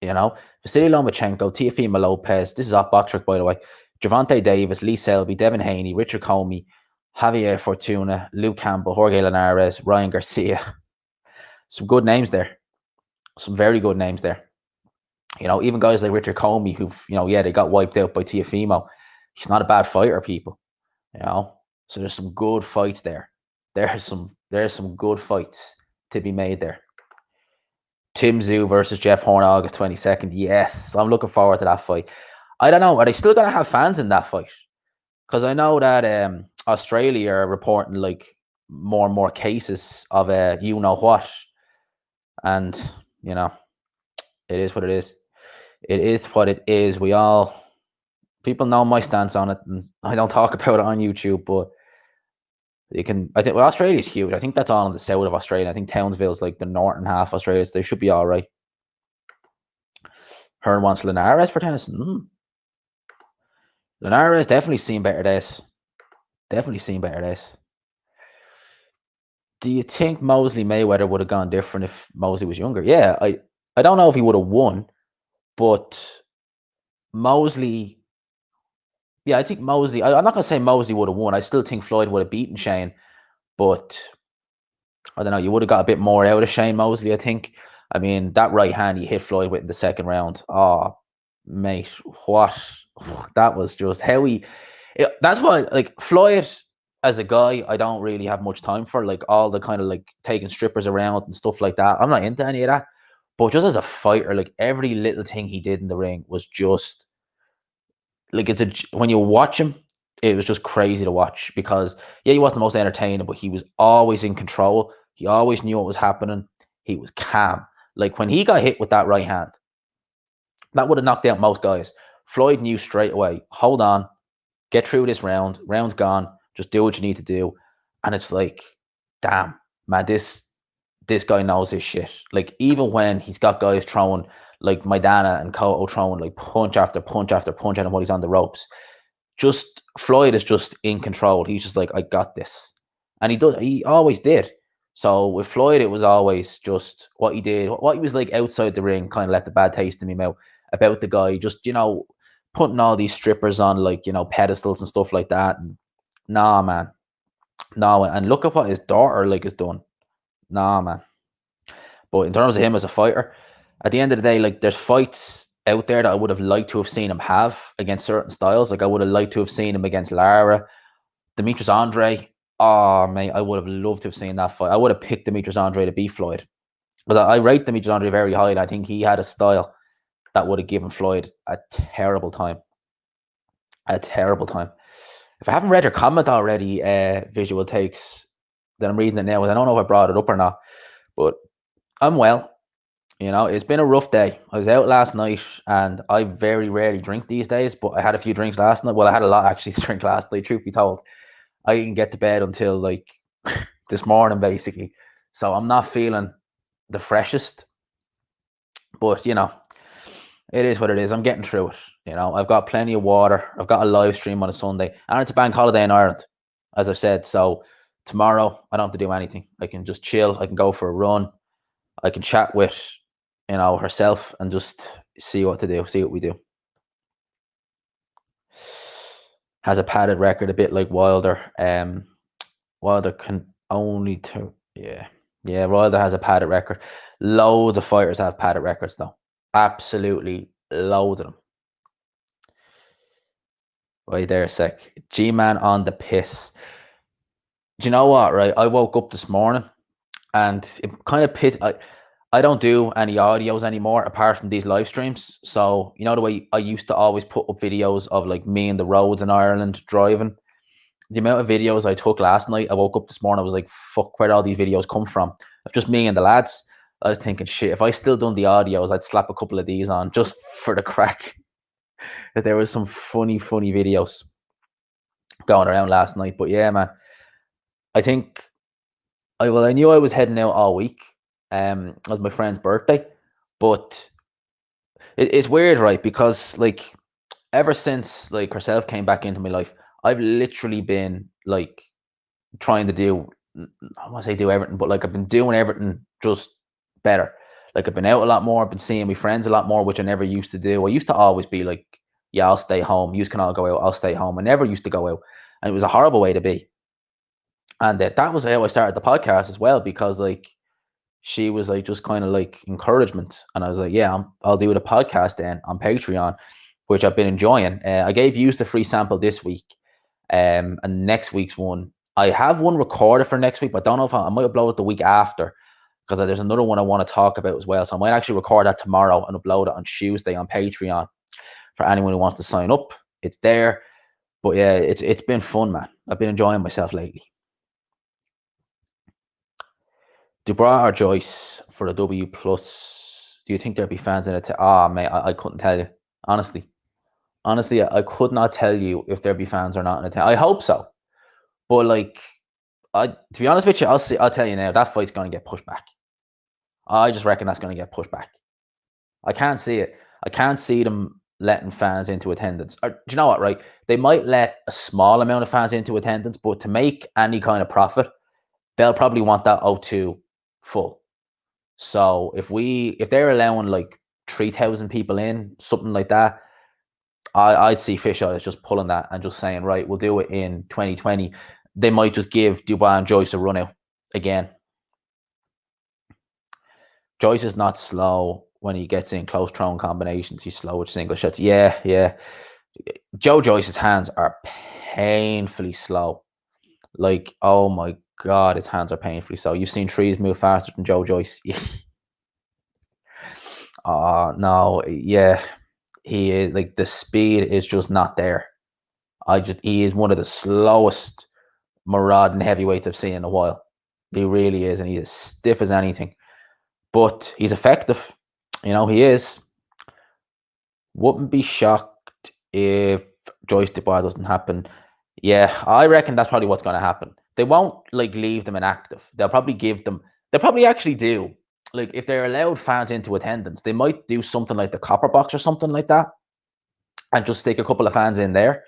You know, Vasily Lomachenko, Teofimo Lopez. This is off box trick, by the way. Javante Davis, Lee Selby, Devin Haney, Richard Comey, Javier Fortuna, Luke Campbell, Jorge Linares, Ryan Garcia. Some good names there. Some very good names there. You know, even guys like Richard Comey, who've, yeah, they got wiped out by Teofimo. He's not a bad fighter, people. You know, so there's some good fights there. There's some good fights to be made there. Tim Tszyu versus Jeff Horn, August 22nd. Yes, I'm looking forward to that fight. I don't know. Are they still going to have fans in that fight? Because I know that Australia are reporting like more and more cases of you know what, and it is what it is. It is what it is. People know my stance on it, and I don't talk about it on YouTube, but you can. I think Australia's huge. I think that's all in the south of Australia. I think Townsville's like the northern half of Australia, so they should be all right. Hearn wants Linares for Tennyson. Linares definitely seen better days. Definitely seen better days. Do you think Mosley Mayweather would have gone different if Mosley was younger? Yeah, I don't know if he would have won, but Mosley. Yeah, I think Mosley. I'm not going to say Mosley would have won. I still think Floyd would have beaten Shane, but I don't know. You would have got a bit more out of Shane Mosley, I think. I mean, that right hand he hit Floyd with in the second round. Oh, mate, what? That was just how he. That's why, like, Floyd as a guy, I don't really have much time for. Like, all the kind of like taking strippers around and stuff like that. I'm not into any of that. But just as a fighter, like, every little thing he did in the ring was just like, when you watch him, it was just crazy to watch because yeah, he wasn't the most entertaining, but he was always in control. He always knew what was happening. He was calm. Like, when he got hit with that right hand, that would have knocked out most guys. Floyd knew straight away, hold on, get through this round. Round's gone. Just do what you need to do. And it's like, damn, man, this guy knows his shit. Like, even when he's got guys throwing, like Maidana and Cotto throwing like punch after punch after punch at him while he's on the ropes, just Floyd is just in control. He's just like, I got this. And he always did. So with Floyd, it was always just what he did, what he was like outside the ring, kind of left a bad taste in my mouth about the guy, just, putting all these strippers on like, pedestals and stuff like that. And nah, man. No, and look at what his daughter like has done. Nah, man. But in terms of him as a fighter, at the end of the day, like, there's fights out there that I would have liked to have seen him have against certain styles. Like, I would have liked to have seen him against Lara, Demetrius Andre. Oh, mate, I would have loved to have seen that fight. I would have picked Demetrius Andre to beat Floyd. But I rate Demetrius Andre very high, and I think he had a style that would have given Floyd a terrible time. A terrible time. If I haven't read your comment already, Visual Takes, then I'm reading it now, and I don't know if I brought it up or not, but I'm well. It's been a rough day. I was out last night, and I very rarely drink these days, but I had a few drinks last night. Well, I had a lot actually to drink last night, truth be told. I didn't get to bed until like this morning, basically. So I'm not feeling the freshest, but it is what it is. I'm getting through it. I've got plenty of water. I've got a live stream on a Sunday, and it's a bank holiday in Ireland, as I've said. So tomorrow, I don't have to do anything. I can just chill. I can go for a run. I can chat with, herself and just see what to do, see what we do. Has a padded record, a bit like Wilder. Wilder can only yeah. Wilder has a padded record. Loads of fighters have padded records, though. Absolutely loads of them. Wait there a sec. G-Man on the piss. Do you know what, right? I woke up this morning and it kind of pissed. I don't do any audios anymore apart from these live streams. So, the way I used to always put up videos of like me in the roads in Ireland driving. The amount of videos I took last night, I woke up this morning, I was like, fuck, where'd all these videos come from? Of just me and the lads. I was thinking, shit, if I still done the audios, I'd slap a couple of these on just for the crack. Because there was some funny videos going around last night. But yeah, man, I think, I knew I was heading out all week. It was my friend's birthday. But it's weird, right? Because like, ever since like herself came back into my life, I've literally been like trying to do, I want to say do everything, but like I've been doing everything just better. Like I've been out a lot more, I've been seeing my friends a lot more, which I never used to do. I used to always be like, yeah, I'll stay home. You can all go out, I'll stay home. I never used to go out. And it was a horrible way to be. And that was how I started the podcast as well, because like she was like just kind of like encouragement. And I was like, yeah, I'll do the podcast then on Patreon, which I've been enjoying. I gave you the free sample this week. And next week's one, I have one recorded for next week, but I don't know if I might upload it the week after, because there's another one I want to talk about as well. So I might actually record that tomorrow and upload it on Tuesday on Patreon for anyone who wants to sign up. It's there. But yeah, it's been fun, man. I've been enjoying myself lately. Dubois or Joyce for the W plus? Do you think there'd be fans in it? Mate, I couldn't tell you. Honestly, I could not tell you if there'd be fans or not in it. I hope so, but like, to be honest with you, I'll tell you now, that fight's going to get pushed back. I just reckon that's going to get pushed back. I can't see it. I can't see them letting fans into attendance. Or, do you know what? Right, they might let a small amount of fans into attendance, but to make any kind of profit, they'll probably want that O2 full. So if they're allowing like 3,000 people in, something like that, I'd see Fisher as just pulling that and just saying, right, we'll do it in 2020. They might just give Dubois and Joyce a run out again. Joyce is not slow when he gets in close thrown combinations. He's slow with single shots. Yeah. Joe Joyce's hands are painfully slow. Like, oh my God, his hands are painfully slow. You've seen trees move faster than Joe Joyce. No, yeah. He is like, the speed is just not there. He is one of the slowest marauding heavyweights I've seen in a while. He really is, and he's as stiff as anything. But he's effective. He is. Wouldn't be shocked if Joyce Dubois doesn't happen. Yeah, I reckon that's probably what's going to happen. They won't like leave them inactive. They'll probably they'll probably actually do, like, if they're allowed fans into attendance, they might do something like the Copper Box or something like that, and just stick a couple of fans in there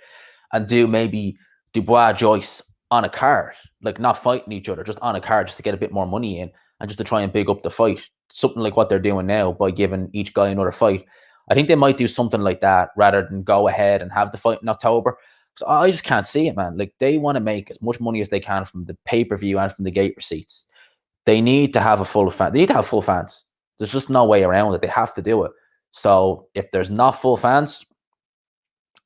and do maybe Dubois Joyce on a card, like not fighting each other, just on a card, just to get a bit more money in and just to try and big up the fight. Something like what they're doing now by giving each guy another fight. I think they might do something like that rather than go ahead and have the fight in October. So I just can't see it, man. Like, they want to make as much money as they can from the pay-per-view and from the gate receipts. They need to have a full fan. They need to have full fans. There's just no way around it. They have to do it. So if there's not full fans,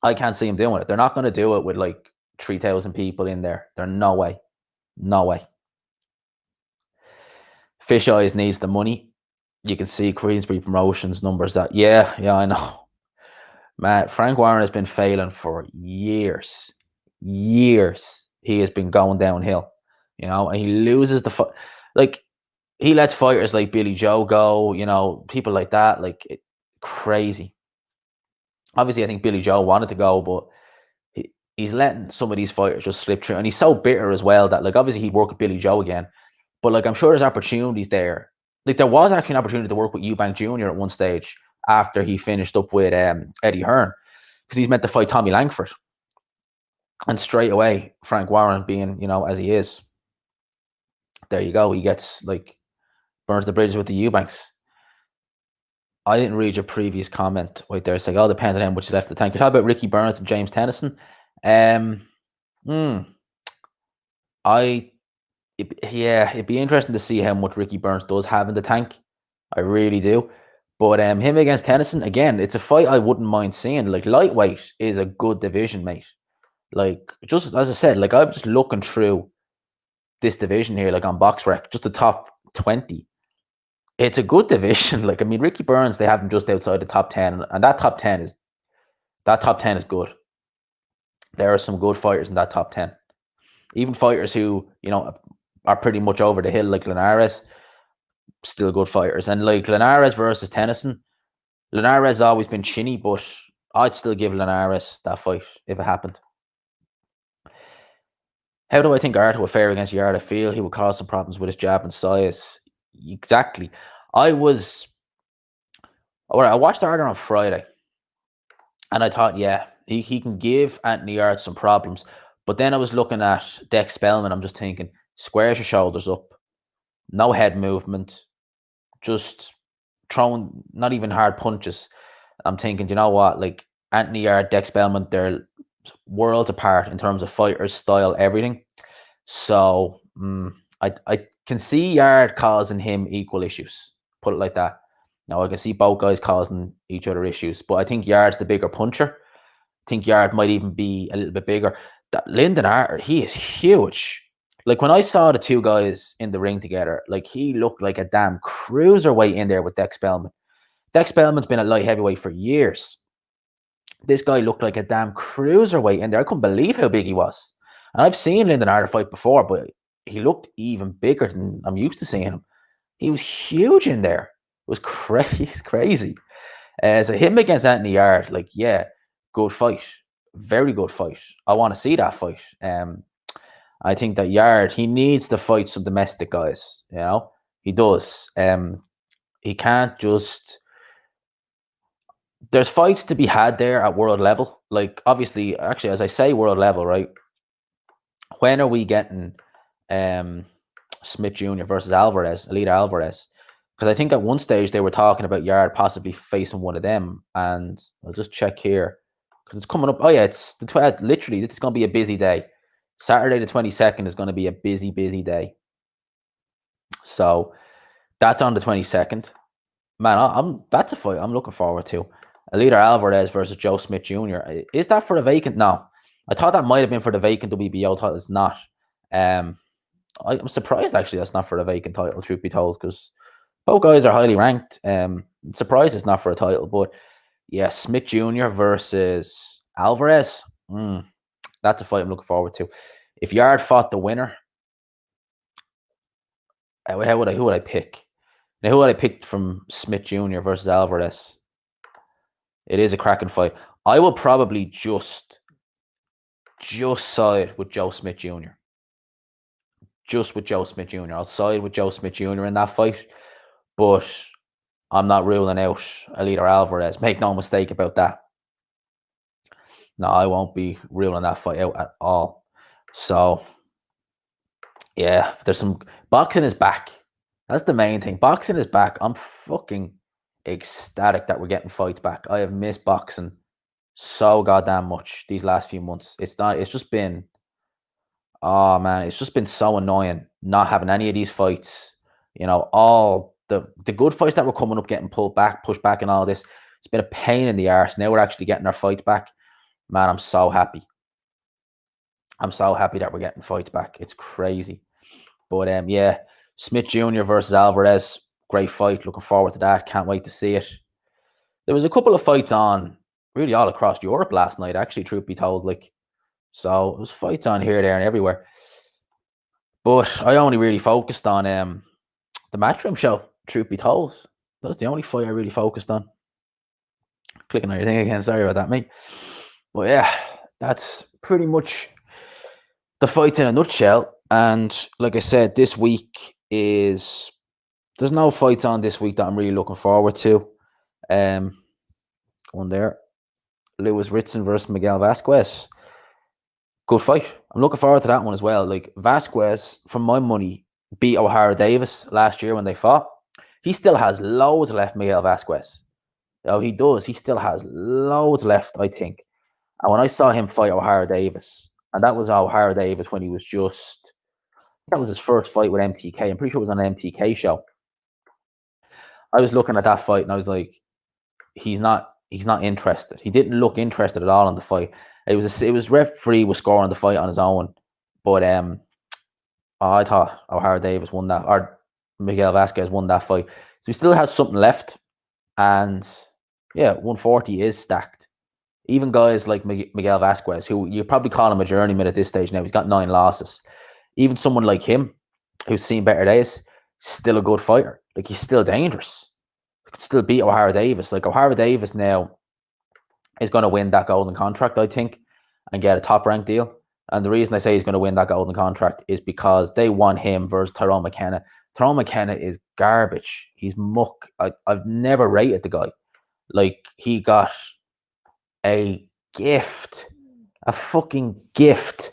I can't see them doing it. They're not going to do it with like 3,000 people in there. There's no way. No way. Fish Eyes needs the money. You can see Queensbury Promotions numbers that, yeah, I know. Man, Frank Warren has been failing for years. Years. He has been going downhill, and he loses like, he lets fighters like Billy Joe go, people like that, like, crazy. Obviously, I think Billy Joe wanted to go, but he's letting some of these fighters just slip through. And he's so bitter as well that, like, obviously he'd work with Billy Joe again. But, like, I'm sure there's opportunities there. Like, there was actually an opportunity to work with Eubank Jr. at one stage after he finished up with Eddie Hearn, because he's meant to fight Tommy Langford. And straight away, Frank Warren being, as he is, there you go. He gets, like, burns the bridges with the Eubanks. I didn't read your previous comment right there. It's like, all depends on how much left the tank. You're talking about Ricky Burns and James Tennyson. It'd be interesting to see how much Ricky Burns does have in the tank. I really do. But him against Tennyson, again, it's a fight I wouldn't mind seeing. Like, lightweight is a good division, mate. Like, just as I said, like, I'm just looking through this division here, like on BoxRec, just the top 20. It's a good division. Like, I mean, Ricky Burns, they have him just outside the top 10, and that top 10 is good. There are some good fighters in that top 10. Even fighters who, are pretty much over the hill, like Linares, still good fighters. And like Linares versus Tennyson, Linares has always been chinny, but I'd still give Linares that fight if it happened. How do I think Arthur will fare against Yard? I feel he will cause some problems with his jab and size. Exactly. I watched Arthur on Friday, and I thought, yeah, he can give Anthony Yard some problems. But then I was looking at Dex Spellman. I'm just thinking, squares your shoulders up, no head movement, just throwing not even hard punches. I'm thinking, you know what? Like Anthony Yard, Dex Bellman, they're worlds apart in terms of fighters, style, everything. So I can see Yard causing him equal issues. Put it like that. Now I can see both guys causing each other issues, but I think Yard's the bigger puncher. I think Yard might even be a little bit bigger. That Lyndon Arter, he is huge. Like when I saw the two guys in the ring together, like he looked like a damn cruiserweight in there with Dex Bellman. Dex Bellman's been a light heavyweight for years. This guy looked like a damn cruiserweight in there. I couldn't believe how big he was. And I've seen Lyndon Arter fight before, but he looked even bigger than I'm used to seeing him. He was huge in there. It was crazy. So him against Anthony Yard, like, yeah, good fight. Very good fight. I want to see that fight. I think that Yard, he needs to fight some domestic guys, you know? He does. He can't just there's fights to be had there at world level. Like obviously, actually, as I say world level, right? When are we getting Smith Jr. versus Alvarez, Elite Alvarez? Because I think at one stage they were talking about Yard possibly facing one of them, and I'll just check here because it's coming up. Oh yeah, it's the 12th. Literally, it's going to be a busy day. Saturday the 22nd is going to be a busy day. So that's on the 22nd. Man, that's a fight I'm looking forward to. Elite Alvarez versus Joe Smith Jr. Is that for the vacant? No. I thought that might have been for the vacant WBO title. It's not. I'm surprised actually that's not for the vacant title, truth be told, because both guys are highly ranked. Surprised it's not for a title, but yeah, Smith Jr. versus Alvarez. That's a fight I'm looking forward to. If Yard fought the winner, who would I pick? Now, who would I pick from Smith Jr. versus Alvarez? It is a cracking fight. I will probably just side with Joe Smith Jr. Just with Joe Smith Jr. I'll side with Joe Smith Jr. in that fight, but I'm not ruling out Elite Alvarez. Make no mistake about that. No, I won't be ruling that fight out at all. So, yeah, there's some boxing is back. That's the main thing. Boxing is back. I'm fucking ecstatic that we're getting fights back. I have missed boxing so goddamn much these last few months. It's just been, oh man, it's just been so annoying not having any of these fights. You know, all the good fights that were coming up getting pulled back, pushed back, and all this. It's been a pain in the arse. Now we're actually getting our fights back. Man, I'm so happy. I'm so happy that we're getting fights back. It's crazy. But yeah, Smith Jr. versus Alvarez, great fight. Looking forward to that. Can't wait to see it. There was a couple of fights on really all across Europe last night, actually, truth be told. Like, so it was fights on here, there, and everywhere. But I only really focused on the Matchroom show, truth be told. That was the only fight I really focused on. Clicking on your thing again, sorry about that, mate. But yeah, that's pretty much the fights in a nutshell. And like I said, this week there's no fights on this week that I'm really looking forward to. One there, Lewis Ritson versus Miguel Vasquez. Good fight. I'm looking forward to that one as well. Like Vasquez, for my money, beat O'Hara Davis last year when they fought. He still has loads left, Miguel Vasquez. Oh, he does. He still has loads left, I think. And when I saw him fight O'Hara Davis, and that was O'Hara Davis when he was that was his first fight with MTK. I'm pretty sure it was on an MTK show. I was looking at that fight and I was like, he's not interested. He didn't look interested at all in the fight. It was referee was scoring the fight on his own, but I thought O'Hara Davis won that, or Miguel Vasquez won that fight. So he still has something left, and yeah, 140 is stacked. Even guys like Miguel Vasquez, who you probably call him a journeyman at this stage now, he's got 9 losses. Even someone like him, who's seen better days, still a good fighter. Like he's still dangerous. He could still beat O'Hara Davis. Like O'Hara Davis now is going to win that golden contract, I think, and get a top rank deal. And the reason I say he's going to win that golden contract is because they want him versus Tyrone McKenna. Tyrone McKenna is garbage. He's muck. I've never rated the guy. Like he got a gift, a fucking gift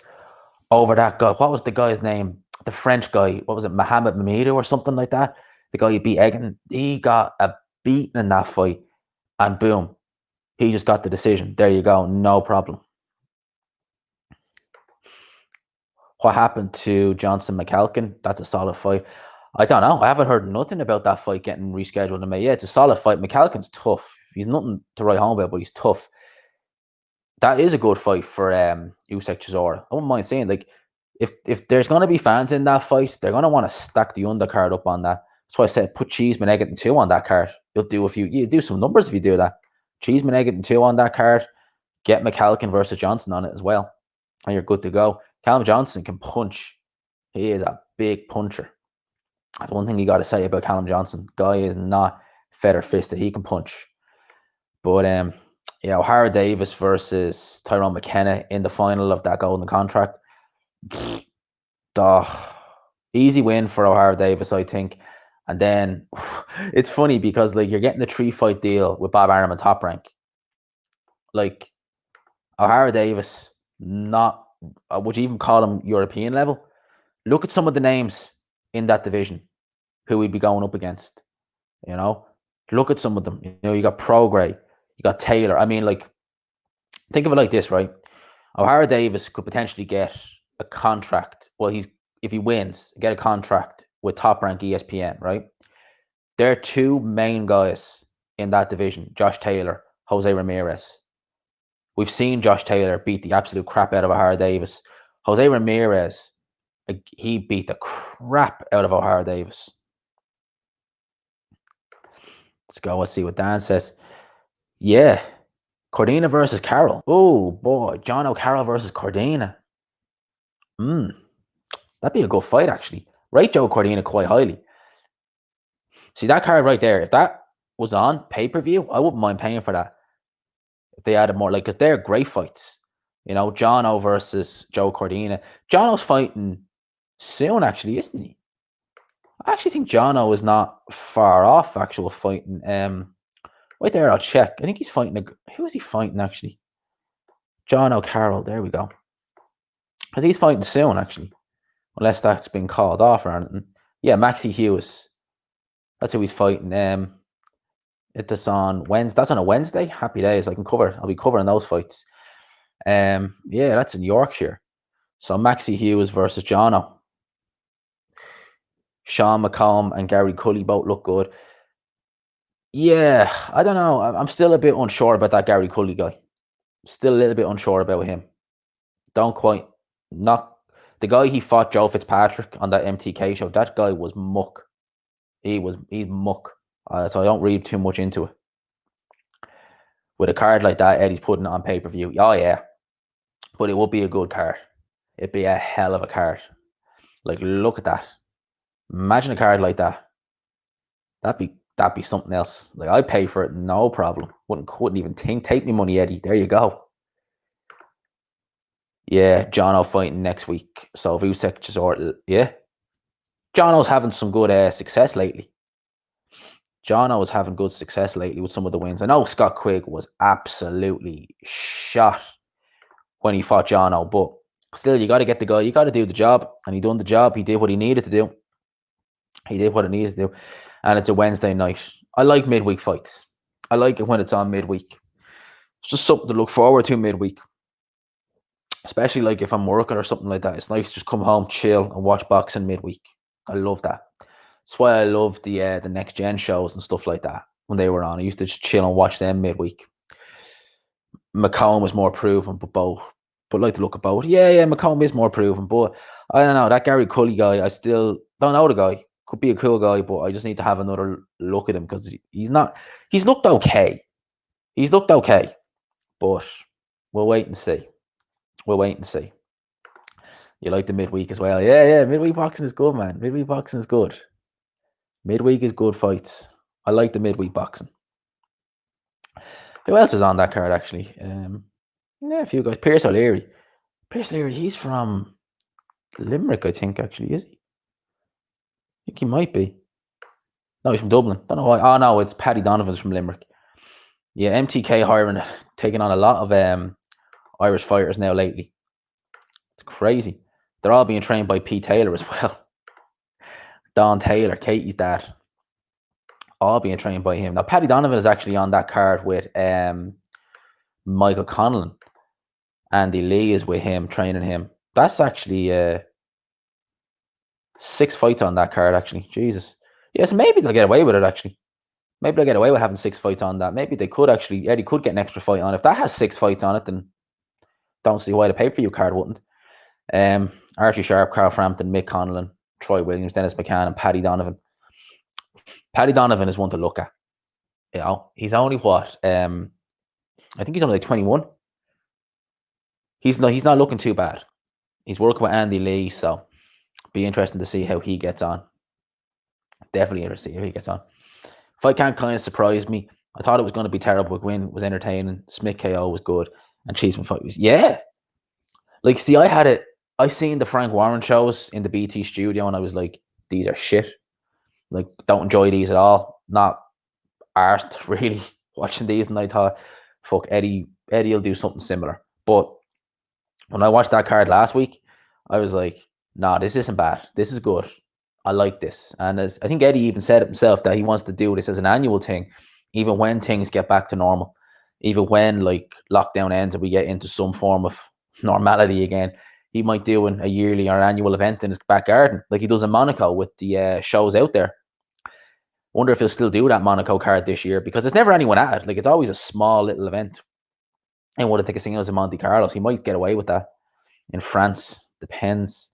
over that guy. What was the guy's name? The French guy. What was it? Mohamed Mamidou or something like that. The guy who beat Egan. He got a beaten in that fight, and boom, he just got the decision. There you go, no problem. What happened to Johnson McCalkin? That's a solid fight. I don't know. I haven't heard nothing about that fight getting rescheduled in May. Yeah, it's a solid fight. McCalkin's tough. He's nothing to write home about, but he's tough. That is a good fight for Usyk Chisora. I wouldn't mind saying, like, if there's going to be fans in that fight, they're going to want to stack the undercard up on that. That's why I said put Cheeseman Egerton 2 on that card. You do some numbers if you do that. Cheeseman Egerton 2 on that card. Get McCalkin versus Johnson on it as well, and you're good to go. Callum Johnson can punch. He is a big puncher. That's one thing you got to say about Callum Johnson. Guy is not feather fisted. He can punch. But yeah, O'Hara Davis versus Tyrone McKenna in the final of that golden contract. Easy win for O'Hara Davis, I think. And then it's funny because, like, you're getting the 3-fight deal with Bob Arum and Top Rank. Like, O'Hara Davis, not, would you even call him European level? Look at some of the names in that division who we'd be going up against. You know, look at some of them. You know, you got Prograis, you got Taylor. I mean, like, think of it like this, right? O'Hara Davis could potentially get a contract. Well, if he wins, get a contract with Top Rank ESPN, right? There are two main guys in that division: Josh Taylor, Jose Ramirez. We've seen Josh Taylor beat the absolute crap out of O'Hara Davis. Jose Ramirez, he beat the crap out of O'Hara Davis. Let's go. Let's see what Dan says. Yeah. Cordina versus Carroll. Oh, boy. John O'Carroll versus Cordina. That'd be a good fight, actually. Rate Joe Cordina quite highly. See, that card right there, if that was on pay-per-view, I wouldn't mind paying for that. If they added more, like, because they're great fights. You know, Jono versus Joe Cordina. Jono's fighting soon, actually, isn't he? I actually think Jono is not far off actual fighting. Right there, I'll check. I think he's fighting. Who is he fighting, actually? John O'Carroll. There we go. Because he's fighting soon, actually. Unless that's been called off or anything. Yeah, Maxie Hughes. That's who he's fighting. It's on Wednesday. That's on a Wednesday. Happy days. I'll be covering those fights. Yeah, that's in Yorkshire. So Maxie Hughes versus Jono. Sean McComb and Gary Cully both look good. Yeah, I don't know. I'm still a bit unsure about that Gary Cully guy. Still a little bit unsure about him. The guy he fought, Joe Fitzpatrick, on that MTK show. That guy was muck. He's muck. So I don't read too much into it. With a card like that, Eddie's putting it on pay-per-view. Oh yeah, but it would be a good card. It'd be a hell of a card. Like, look at that. Imagine a card like that. That'd be something else. Like, I'd pay for it, no problem. Wouldn't even think. Take me money, Eddie. There you go. Yeah, Jono fighting next week. So Usyk Chisora, yeah. Jono's having some good success lately. Jono was having good success lately with some of the wins. I know Scott Quigg was absolutely shot when he fought Jono, but still, you got to get the guy. You got to do the job, and he done the job. He did what he needed to do. And it's a Wednesday night. I like midweek fights. I like it when it's on midweek. It's just something to look forward to midweek. Especially, like, if I'm working or something like that. It's nice to just come home, chill, and watch boxing midweek. I love that. That's why I love the Next Gen shows and stuff like that when they were on. I used to just chill and watch them midweek. McComb was more proven, but like the look of both. Yeah, McComb is more proven, but I don't know. That Gary Cully guy, I still don't know the guy. Could be a cool guy, but I just need to have another look at him because he's looked okay. He's looked okay, but we'll wait and see. You like the midweek as well? Yeah. Midweek boxing is good, man. Midweek boxing is good. Midweek is good fights. I like the midweek boxing. Who else is on that card, actually? Yeah, a few guys. Pierce O'Leary. He's from Limerick, I think, actually, is he? I think he might be. No, he's from Dublin. Don't know why. Oh, no, it's Paddy Donovan's from Limerick. Yeah, MTK hiring, taking on a lot of Irish fighters now lately. It's crazy. They're all being trained by Pete Taylor as well. Don Taylor, Katie's dad. all being trained by him. Now, Paddy Donovan is actually on that card with Michael Conlon. Andy Lee is with him, training him. That's actually 6 fights on that card, actually. Jesus. Yes, maybe they'll get away with it, actually. Maybe they'll get away with having 6 fights on that. Maybe they could actually, Eddie could get an extra fight on. If that has 6 fights on it, then don't see why the pay-per-view card wouldn't. Archie Sharp, Carl Frampton, Mick Conlon, Troy Williams, Dennis McCann, and Paddy Donovan. Paddy Donovan is one to look at. You know, he's only what? I think he's only like 21. He's not looking too bad. He's working with Andy Lee, so be interesting to see how he gets on. Definitely interested to see how he gets on. Fight can't kind of surprise me. I thought it was going to be terrible. Gwynn was entertaining. Smith KO was good, and Cheeseman fight was Like, see, I seen the Frank Warren shows in the BT studio, and I was like, these are shit. Like, don't enjoy these at all. Not arsed really watching these, and I thought, fuck, Eddie will do something similar. But when I watched that card last week, I was like, nah, this isn't bad. This is good. I like this. And as I think Eddie even said it himself, that he wants to do this as an annual thing, even when things get back to normal, even when like lockdown ends and we get into some form of normality again. He might do a yearly or annual event in his back garden, like he does in Monaco with the shows out there. Wonder if he'll still do that Monaco card this year, because there's never anyone at it. Like, it's always a small little event. And what I think of singles in Monte Carlo, he might get away with that. In France, depends.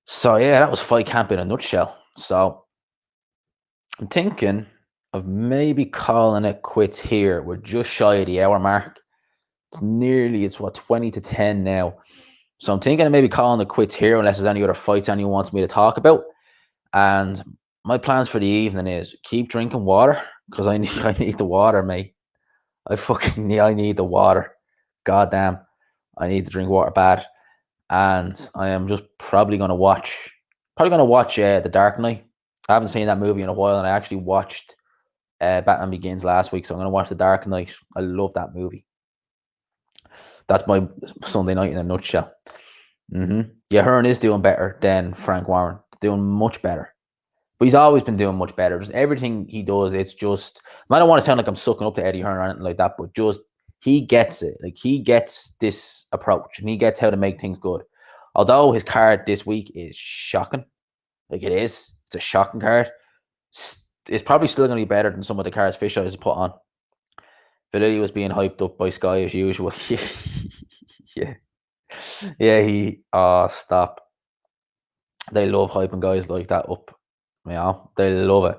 So yeah, that was fight camp in a nutshell. So I'm thinking of maybe calling it quits here. We're just shy of the hour mark. It's what, 20 to 10 now. So I'm thinking of maybe calling it quits here, unless there's any other fights anyone wants me to talk about. And my plans for the evening is keep drinking water, because I need the water, mate. I need the water. God damn. I need to drink water bad. And I am just probably going to watch The Dark Knight. I haven't seen that movie in a while, and I actually watched Batman Begins last week, so I'm going to watch The Dark Knight. I love that movie. That's my Sunday night in a nutshell. Yeah, Hearn is doing better than Frank Warren. Doing much better. But he's always been doing much better. Just everything he does, it's just... I don't want to sound like I'm sucking up to Eddie Hearn or anything like that, but just... he gets it. Like, he gets this approach, and he gets how to make things good. Although his card this week is shocking. Like, it is. It's a shocking card. It's probably still going to be better than some of the cards Fisher has put on. Villili was being hyped up by Sky as usual. Yeah, stop. They love hyping guys like that up. You know, they love it.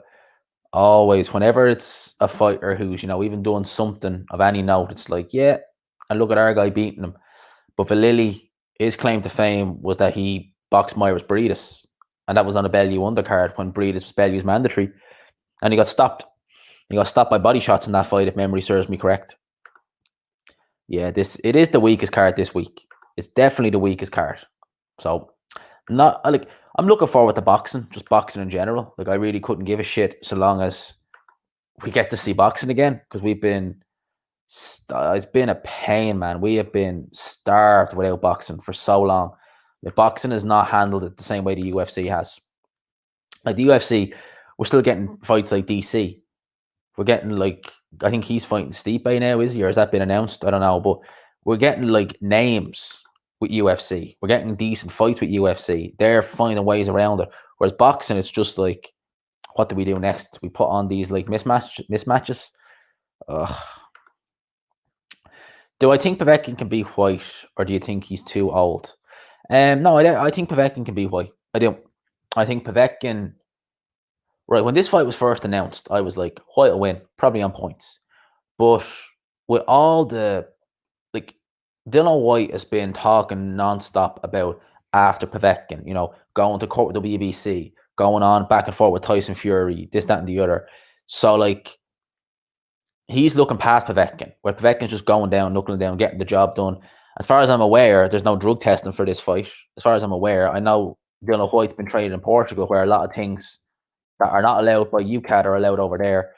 Always, whenever it's a fighter who's, even doing something of any note, it's like, yeah, and look at our guy beating him. But Villili, his claim to fame was that he boxed Myris Briedis, and that was on a Bellew undercard when Briedis was Bellew's mandatory, and he got stopped. He got stopped by body shots in that fight, if memory serves me correct. Yeah, it is the weakest card this week. It's definitely the weakest card. So, I'm looking forward to boxing, just boxing in general. Like, I really couldn't give a shit so long as we get to see boxing again, because it's been a pain, man. We have been starved without boxing for so long. Like, boxing is not handled it the same way the UFC has. Like, the UFC, we're still getting fights like DC. We're getting, like, I think he's fighting Stipe now, is he? Or has that been announced? I don't know. But we're getting, like, names with UFC. We're getting decent fights with UFC. They're finding ways around it. Whereas boxing, it's just like, what do we do next? We put on these, like, mismatches. Ugh. Do I think Povetkin can be White, or do you think he's too old? No, I think Povetkin can be White. I do. I think Povetkin... Right, when this fight was first announced, I was like, White will win, probably on points. But with all the... Like, Dylan White has been talking nonstop about after Povetkin, going to court with the WBC, going on back and forth with Tyson Fury, this, that, and the other. So, like, he's looking past Povetkin, where Povetkin's just going down, knuckling down, getting the job done. As far as I'm aware, there's no drug testing for this fight. As far as I'm aware, I know Dylan White's been trained in Portugal, where a lot of things that are not allowed by UCAD are allowed over there.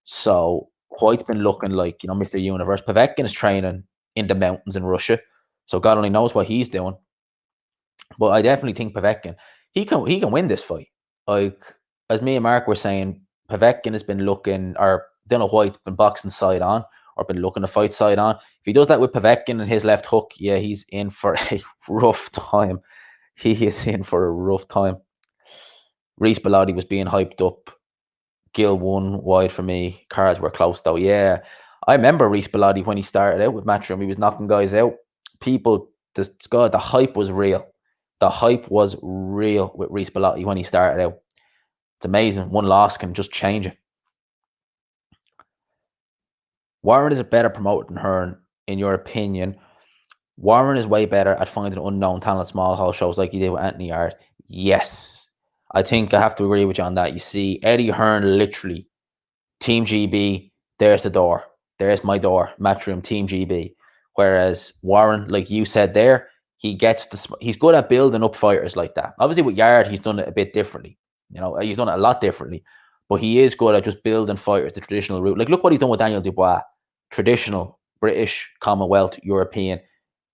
So White's been looking like, Mr. Universe. Povetkin is training in the mountains in Russia, so God only knows what he's doing. But I definitely think Povetkin, he can win this fight. Like, as me and Mark were saying, Povetkin has been looking, or Dana White's been boxing side on, or been looking to fight side on. If he does that with Povetkin and his left hook, yeah, he's in for a rough time. He is in for a rough time. Reece Bellotti was being hyped up. Gill won wide for me. Cards were close though. Yeah, I remember Reece Bellotti when he started out with Matchroom. He was knocking guys out. People, God, the hype was real. The hype was real with Reece Bellotti when he started out. It's amazing. One loss can just change it. Warren is a better promoter than Hearn, in your opinion. Warren is way better at finding unknown talent, small hall shows like he did with Anthony Yard. Yes. I think I have to agree with you on that. You see, Eddie Hearn literally, Team GB, there's the door. There's my door. Matchroom, Team GB. Whereas Warren, like you said there, he's good at building up fighters like that. Obviously with Yard, he's done it a bit differently. You know, he's done it a lot differently. But he is good at just building fighters the traditional route. Like, look what he's done with Daniel Dubois. Traditional, British, Commonwealth, European.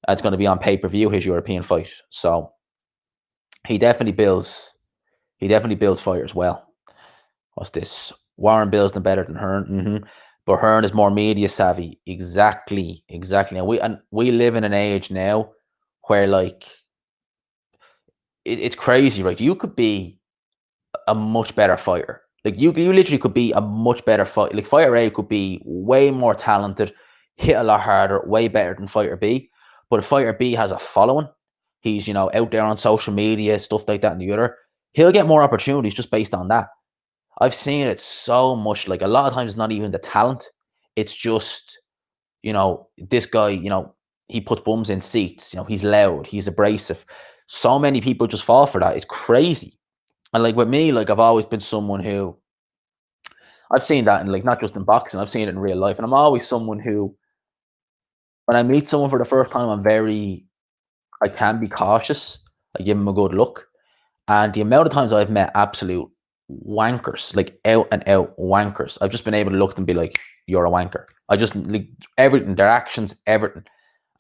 It's going to be on pay-per-view, his European fight. So he definitely builds fighters well. What's this? Warren builds them better than Hearn. But Hearn is more media savvy. Exactly. And we live in an age now where, like, it's crazy, right? You could be a much better fighter. Like, you literally could be a much better fighter. Like, fighter A could be way more talented, hit a lot harder, way better than fighter B. But if fighter B has a following, he's, out there on social media, stuff like that and the other, he'll get more opportunities just based on that. I've seen it so much. Like, a lot of times it's not even the talent. It's just, this guy, he puts bums in seats. He's loud. He's abrasive. So many people just fall for that. It's crazy. And like with me, like I've always been someone who, I've seen that in, like, not just in boxing, I've seen it in real life. And I'm always someone who, when I meet someone for the first time, I can be cautious. I give them a good look. And the amount of times I've met absolute wankers, like out and out wankers, I've just been able to look at them and be like, you're a wanker. I just, like, everything, their actions, everything.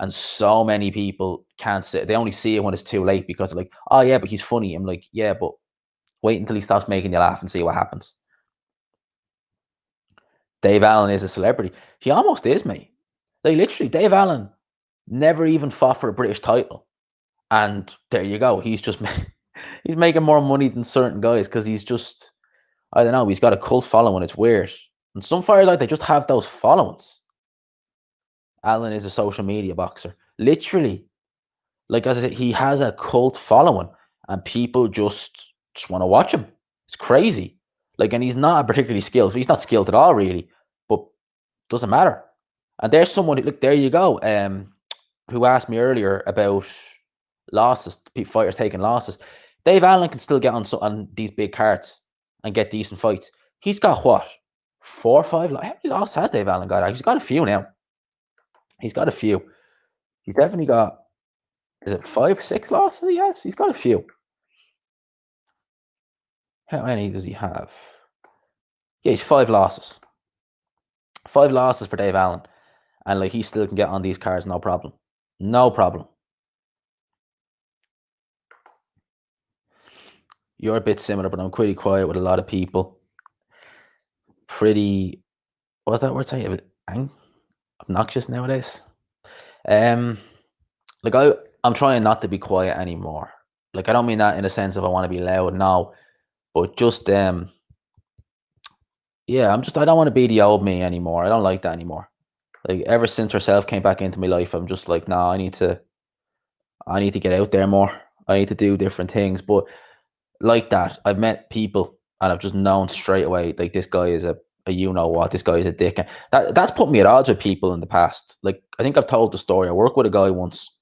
And so many people can't see it. They only see it when it's too late because they're like, oh yeah, but he's funny. I'm like, yeah, but wait until he stops making you laugh and see what happens. Dave Allen is a celebrity. He almost is, mate. Like, literally, Dave Allen never even fought for a British title. And there you go. He's just he's making more money than certain guys because he's just, I don't know, he's got a cult following. It's weird. And some fighters, like, they just have those followings. Allen is a social media boxer. Literally. Like, as I said, he has a cult following and people just want to watch him. It's crazy. Like, and he's not particularly skilled. He's not skilled at all, really. But doesn't matter. And there's someone, look, there you go, who asked me earlier about losses, fighters taking losses. Dave Allen can still get on these big cards and get decent fights. He's got what? 4 or 5? How many losses has Dave Allen got? He's got a few now. He's got a few. He's definitely got, is it 5 or 6 losses? Yes, he's got a few. How many does he have? Yeah, he's 5 losses. 5 losses for Dave Allen. And, like, he still can get on these cards, no problem. No problem. You're a bit similar, but I'm pretty quiet with a lot of people. Pretty, what's that word say? Obnoxious nowadays. Like, I'm trying not to be quiet anymore. Like, I don't mean that in a sense of I want to be loud, no. But just, yeah, I don't want to be the old me anymore. I don't like that anymore. Like, ever since herself came back into my life, I'm just like, nah, I need to get out there more. I need to do different things. But like that, I've met people and I've just known straight away, like, this guy is a you know what, this guy is a dick. That's put me at odds with people in the past. Like, I think I've told the story. I worked with a guy once.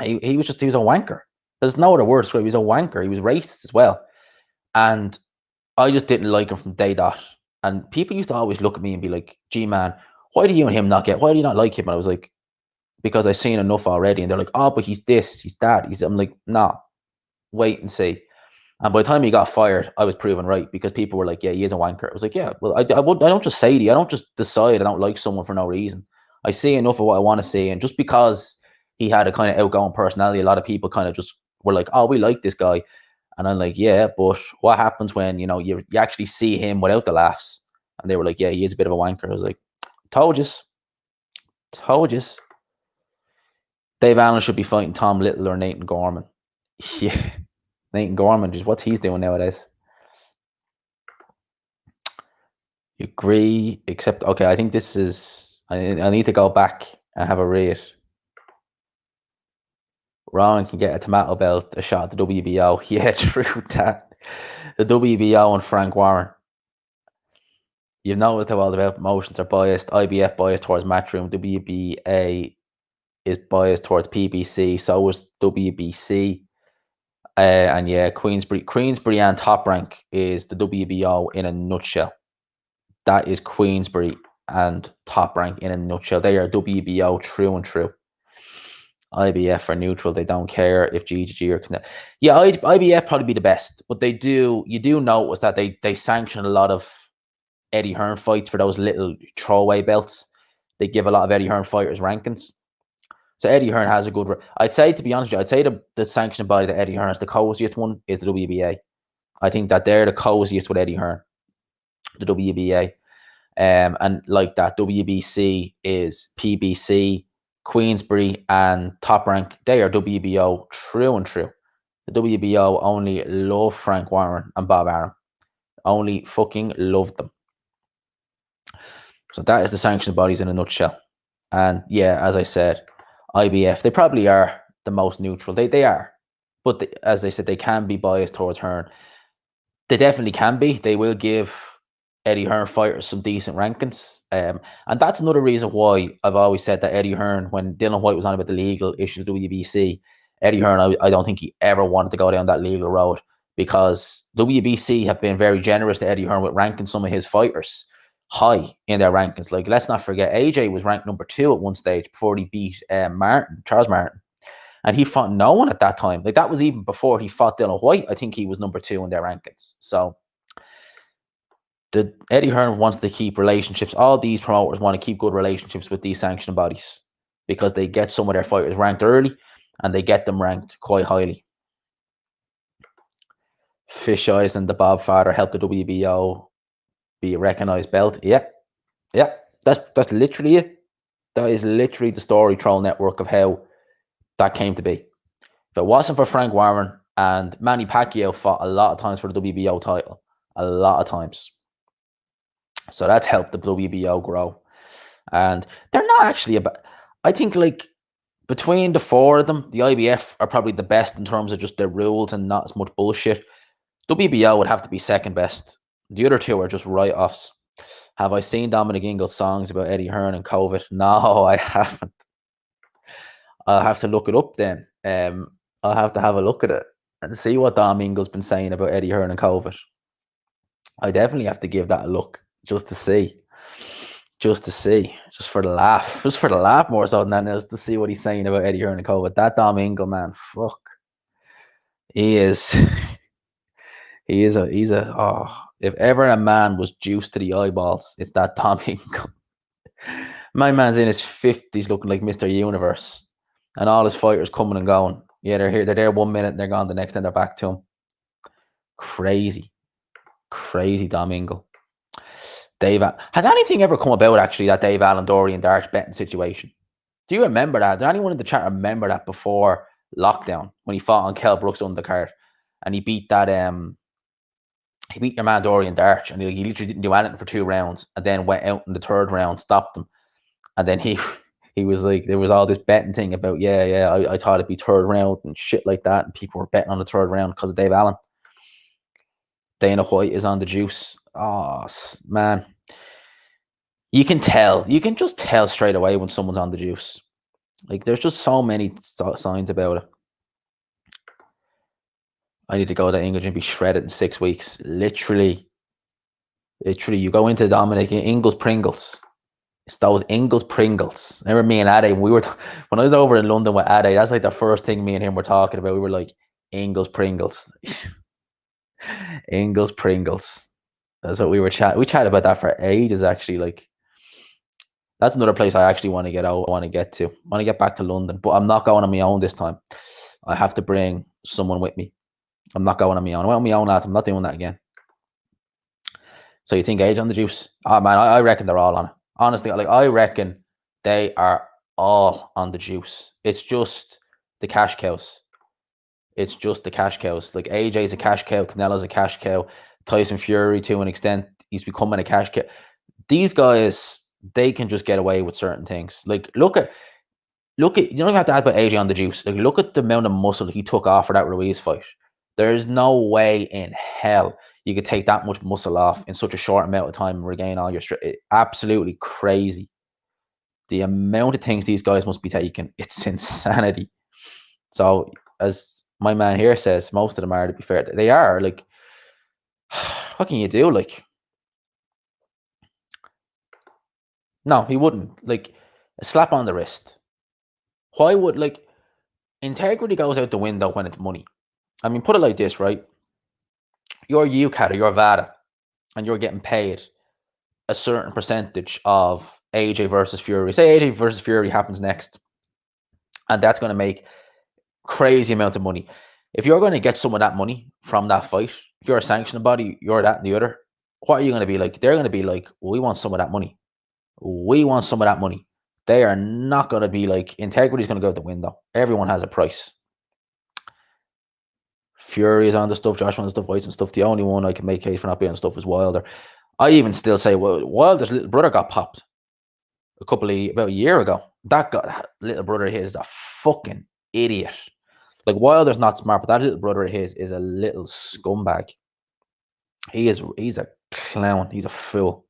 He was a wanker. There's no other word to describe. He was a wanker. He was racist as well. And I just didn't like him from day dot. And people used to always look at me and be like, gee, man, why do you and him not get, why do you not like him? And I was like, because I've seen enough already. And they're like, oh, but he's this, he's that. I'm like, nah, wait and see. And by the time he got fired, I was proven right because people were like, yeah, he is a wanker. I was like, yeah, well, I don't just say to you, I don't just decide I don't like someone for no reason. I see enough of what I want to see. And just because he had a kind of outgoing personality, a lot of people kind of just were like, oh, we like this guy. And I'm like, yeah, but what happens when, you actually see him without the laughs? And they were like, yeah, he is a bit of a wanker. I was like, told yous. Told yous. Dave Allen should be fighting Tom Little or Nathan Gorman. Yeah. Nathan Gorman, just what's he's doing nowadays? You agree, except, okay, I think this is, I need to go back and have a read. Rowan can get a tomato belt, a shot at the WBO. Yeah, true that. The WBO and Frank Warren. You've noticed how all the promotions are biased. IBF biased towards Matchroom. WBA is biased towards PBC. So is WBC. And yeah, Queensbury and Top Rank is the WBO in a nutshell. That is Queensbury and Top Rank in a nutshell. They are WBO true and true. IBF are neutral. They don't care if GGG or yeah, IBF probably be the best, but you do notice that they sanction a lot of Eddie Hearn fights for those little throwaway belts. They give a lot of Eddie Hearn fighters rankings. So Eddie Hearn has a good. I'd say, to be honest with you, I'd say the sanctioned body that Eddie Hearn is the coziest one is the WBA. I think that they're the coziest with Eddie Hearn, the WBA. And like that, WBC is PBC, Queensbury, and Top Rank. They are WBO true and true. The WBO only love Frank Warren and Bob Arum. Only fucking love them. So that is the sanctioned bodies in a nutshell. And yeah, as I said, IBF, they probably are the most neutral. They are. But as I said, they can be biased towards Hearn. They definitely can be. They will give Eddie Hearn fighters some decent rankings. And that's another reason why I've always said that Eddie Hearn, when Dylan White was on about the legal issues with WBC, Eddie Hearn, I don't think he ever wanted to go down that legal road, because WBC have been very generous to Eddie Hearn with ranking some of his fighters high in their rankings. Like, let's not forget, AJ was ranked number 2 at one stage before he beat Charles Martin. And he fought no one at that time. Like, that was even before he fought Dylan White. I think he was number 2 in their rankings. So Eddie Hearn wants to keep relationships. All these promoters want to keep good relationships with these sanctioned bodies, because they get some of their fighters ranked early and they get them ranked quite highly. Fish Eyes and the Bob Father helped the WBO be a recognized belt. Yeah. That's literally it. That is literally the story troll network of how that came to be. If it wasn't for Frank Warren, and Manny Pacquiao fought a lot of times for the WBO title, a lot of times. So that's helped the WBO grow. And they're not actually about, I think, like, between the 4 of them, the IBF are probably the best in terms of just their rules and not as much bullshit. WBO would have to be second best. The other 2 are just write-offs. Have I seen Dominic Ingles' songs about Eddie Hearn and COVID? No, I haven't. I'll have to look it up then. I'll have to have a look at it and see what Dom Ingles been saying about Eddie Hearn and COVID. I definitely have to give that a look just to see. Just for the laugh more so than anything else, to see what he's saying about Eddie Hearn and COVID. That Dom Ingle, man, fuck. He is. He's a. Oh, if ever a man was juiced to the eyeballs, it's that Dom Ingle. My man's in his 50s, looking like Mr. Universe, and all his fighters coming and going. Yeah, they're here. They're there 1 minute, and they're gone the next, and they're back to him. Crazy Dom Ingle. Has anything ever come about, actually, that Dave Allen, Dorian Darch betting situation? Do you remember that? Did anyone in the chat remember that before lockdown, when he fought on Kell Brooks' undercard and he beat that he beat your man Dorian Darch, and he literally didn't do anything for 2 rounds, and then went out in the 3rd round, stopped him, and then he was like, there was all this betting thing about I thought it'd be 3rd round and shit like that, and people were betting on the 3rd round because of Dave Allen. Dana White is on the juice. Oh, man. You can just tell straight away when someone's on the juice. Like, there's just so many signs about it. I need to go to England and be shredded in 6 weeks. Literally, you go into Dominic Ingles Pringles. It's those Ingles Pringles. Remember me and Ade, when I was over in London with Ade, that's like the first thing me and him were talking about. We were like, Ingles Pringles. Ingles Pringles. That's what we were chatting. We chatted about that for ages, actually. Like, that's another place I actually want to get out. I want to get to. I want to get back to London, but I'm not going on my own this time. I have to bring someone with me. I'm not going on my own. I went on my own, lads. I'm not doing that again. So you think AJ on the juice? Oh man, I reckon they're all on it. Honestly, like I reckon they are all on the juice. It's just the cash cows. It's just the cash cows. Like AJ's a cash cow, Canelo's a cash cow, Tyson Fury to an extent, he's becoming a cash cow. These guys, they can just get away with certain things. Like look at you don't even have to add about AJ on the juice. Like look at the amount of muscle he took off for that Ruiz fight. There's no way in hell you could take that much muscle off in such a short amount of time and regain all your strength. Absolutely crazy. The amount of things these guys must be taking, it's insanity. So as my man here says, most of them are, to be fair. They are, like, what can you do? Like, no, he wouldn't. Like, a slap on the wrist. Why would, like, integrity goes out the window when it's money. I mean, put it like this, right? You're UCAT or you're VADA, and you're getting paid a certain percentage of AJ versus Fury. Say AJ versus Fury happens next, and that's going to make crazy amounts of money. If you're going to get some of that money from that fight, if you're a sanctioning body, you're that and the other, what are you going to be like? They're going to be like, we want some of that money. We want some of that money. They are not going to be like, integrity is going to go out the window. Everyone has a price. Fury is on the stuff, Joshua on the stuff, White's and stuff. The only one I can make case for not being on stuff is Wilder. I even still say, well, Wilder's little brother got popped about a year ago. That little brother of his is a fucking idiot. Like Wilder's not smart, but that little brother of his is a little scumbag. He's a clown. He's a fool.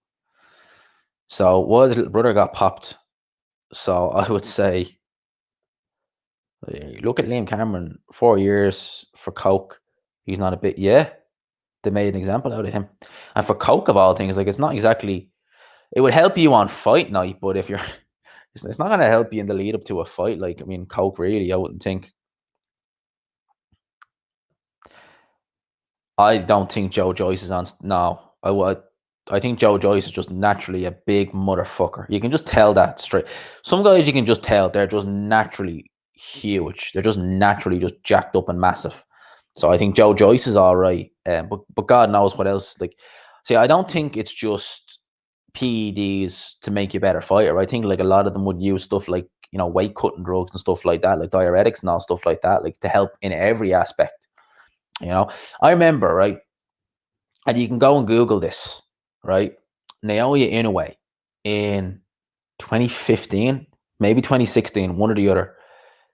So Wilder's little brother got popped. So I would say, look at Liam Cameron, 4 years for coke. He's not a bit. Yeah, they made an example out of him. And for coke of all things, like it's not exactly. It would help you on fight night, but if you're, it's not going to help you in the lead up to a fight. Like I mean, coke really, I wouldn't think. I don't think Joe Joyce is on. No, I think Joe Joyce is just naturally a big motherfucker. You can just tell that straight. Some guys you can just tell they're just naturally huge. They're just naturally just jacked up and massive. So I think Joe Joyce is all right. But God knows what else. Like, see, I don't think it's just PEDs to make you a better fighter. I think like a lot of them would use stuff like weight cutting drugs and stuff like that, like diuretics and all stuff like that, like to help in every aspect. I remember, right, and you can go and Google this, right? Naoya Inoue in 2015, maybe 2016, one or the other.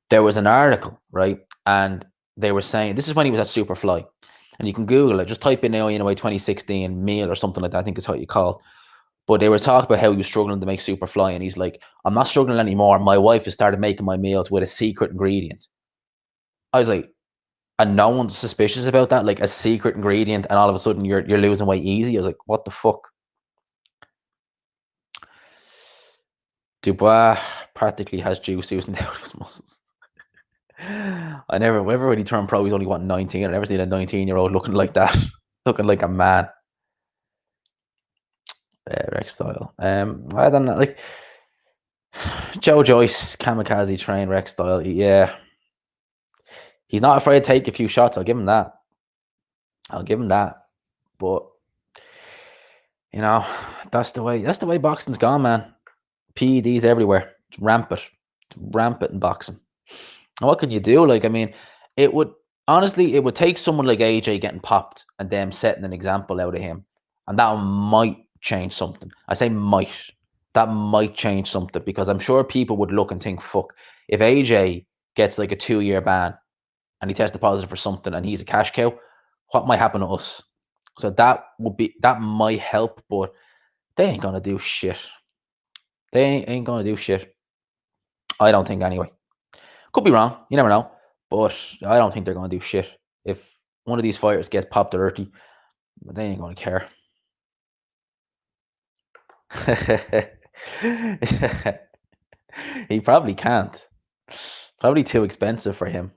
There was an article, right, and they were saying this is when he was at Superfly, and you can Google it. Just type in Naoya Inoue 2016 meal or something like that. I think is how you call it. But they were talking about how he was struggling to make Superfly, and he's like, "I'm not struggling anymore. My wife has started making my meals with a secret ingredient." I was like, and no one's suspicious about that, like a secret ingredient, and all of a sudden you're losing weight easy. I was like, what the fuck? Dubois practically has juice oozing out of his muscles. I never, when he turned pro, he's only 19. I never seen a 19-year-old looking like that, looking like a man. Rex Style. I don't know, like Joe Joyce, kamikaze train Rex Style. Yeah, he's not afraid to take a few shots. I'll give him that. But that's the way boxing's gone, man. PEDs everywhere. It's rampant in boxing. And what can you do? Like, I mean, it would take someone like AJ getting popped and them setting an example out of him, and that might change something. I say might. That might change something, because I'm sure people would look and think, fuck, if AJ gets like a 2-year ban and he tested positive for something and he's a cash cow, what might happen to us? So that might help, but they ain't gonna do shit. They ain't gonna do shit. I don't think anyway. Could be wrong. You never know. But I don't think they're gonna do shit. If one of these fighters gets popped or dirty, they ain't gonna care. He probably can't. Probably too expensive for him.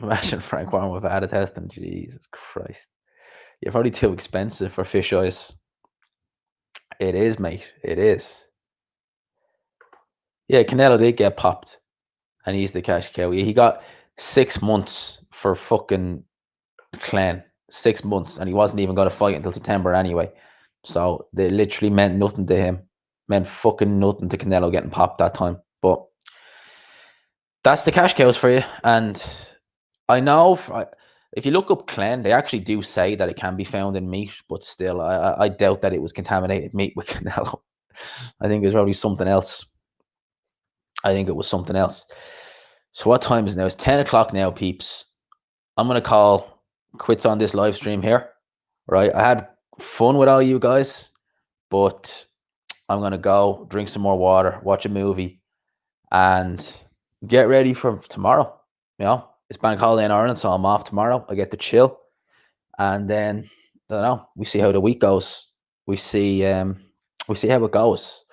Imagine Frank Warren with ADA testing. Jesus Christ. You're probably too expensive for fish eyes. It is, mate. It is. Yeah, Canelo did get popped, and he's the cash cow. He got 6 months for fucking Clan 6 months, and he wasn't even going to fight until September anyway. So they literally meant nothing to him. Meant fucking nothing to Canelo getting popped that time. But that's the cash cows for you. And I know if you look up Clen, they actually do say that it can be found in meat, but still, I doubt that it was contaminated meat with Canelo. I think there's probably something else. I think it was something else. So what time is it now? It's 10 o'clock now, peeps. I'm going to call quits on this live stream here, right? I had fun with all you guys, but I'm going to go drink some more water, watch a movie, and get ready for tomorrow. You know, it's bank holiday in Ireland, so I'm off tomorrow. I get to chill, and then I don't know. We see how the week goes. We see how it goes.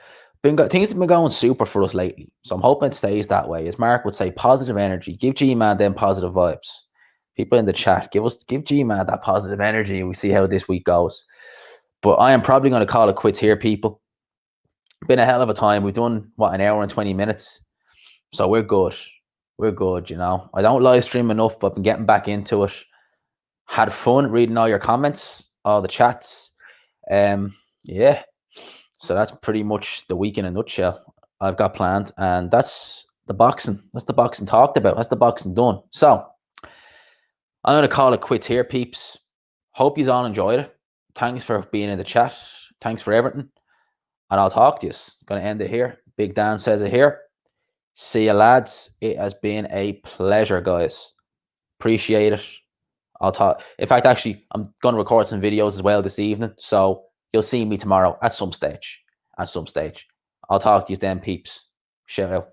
Things have been going super for us lately, so I'm hoping it stays that way. As Mark would say, positive energy. Give G-Man them positive vibes. People in the chat, give G-Man that positive energy, and we see how this week goes. But I am probably going to call it quits here, people. Been a hell of a time. We've done an hour and 20 minutes, so we're good. We're good, you know. I don't live stream enough, but I've been getting back into it. Had fun reading all your comments, all the chats. Yeah. So that's pretty much the week in a nutshell I've got planned, and that's the boxing. That's the boxing talked about. That's the boxing done. So I'm going to call it quits here, peeps. Hope you all enjoyed it. Thanks for being in the chat. Thanks for everything. And I'll talk to you. Going to end it here. Big Dan says it here. See you, lads. It has been a pleasure, guys. Appreciate it. I'll talk. In fact, actually, I'm going to record some videos as well this evening. So you'll see me tomorrow at some stage. I'll talk to you then, peeps. Shout out.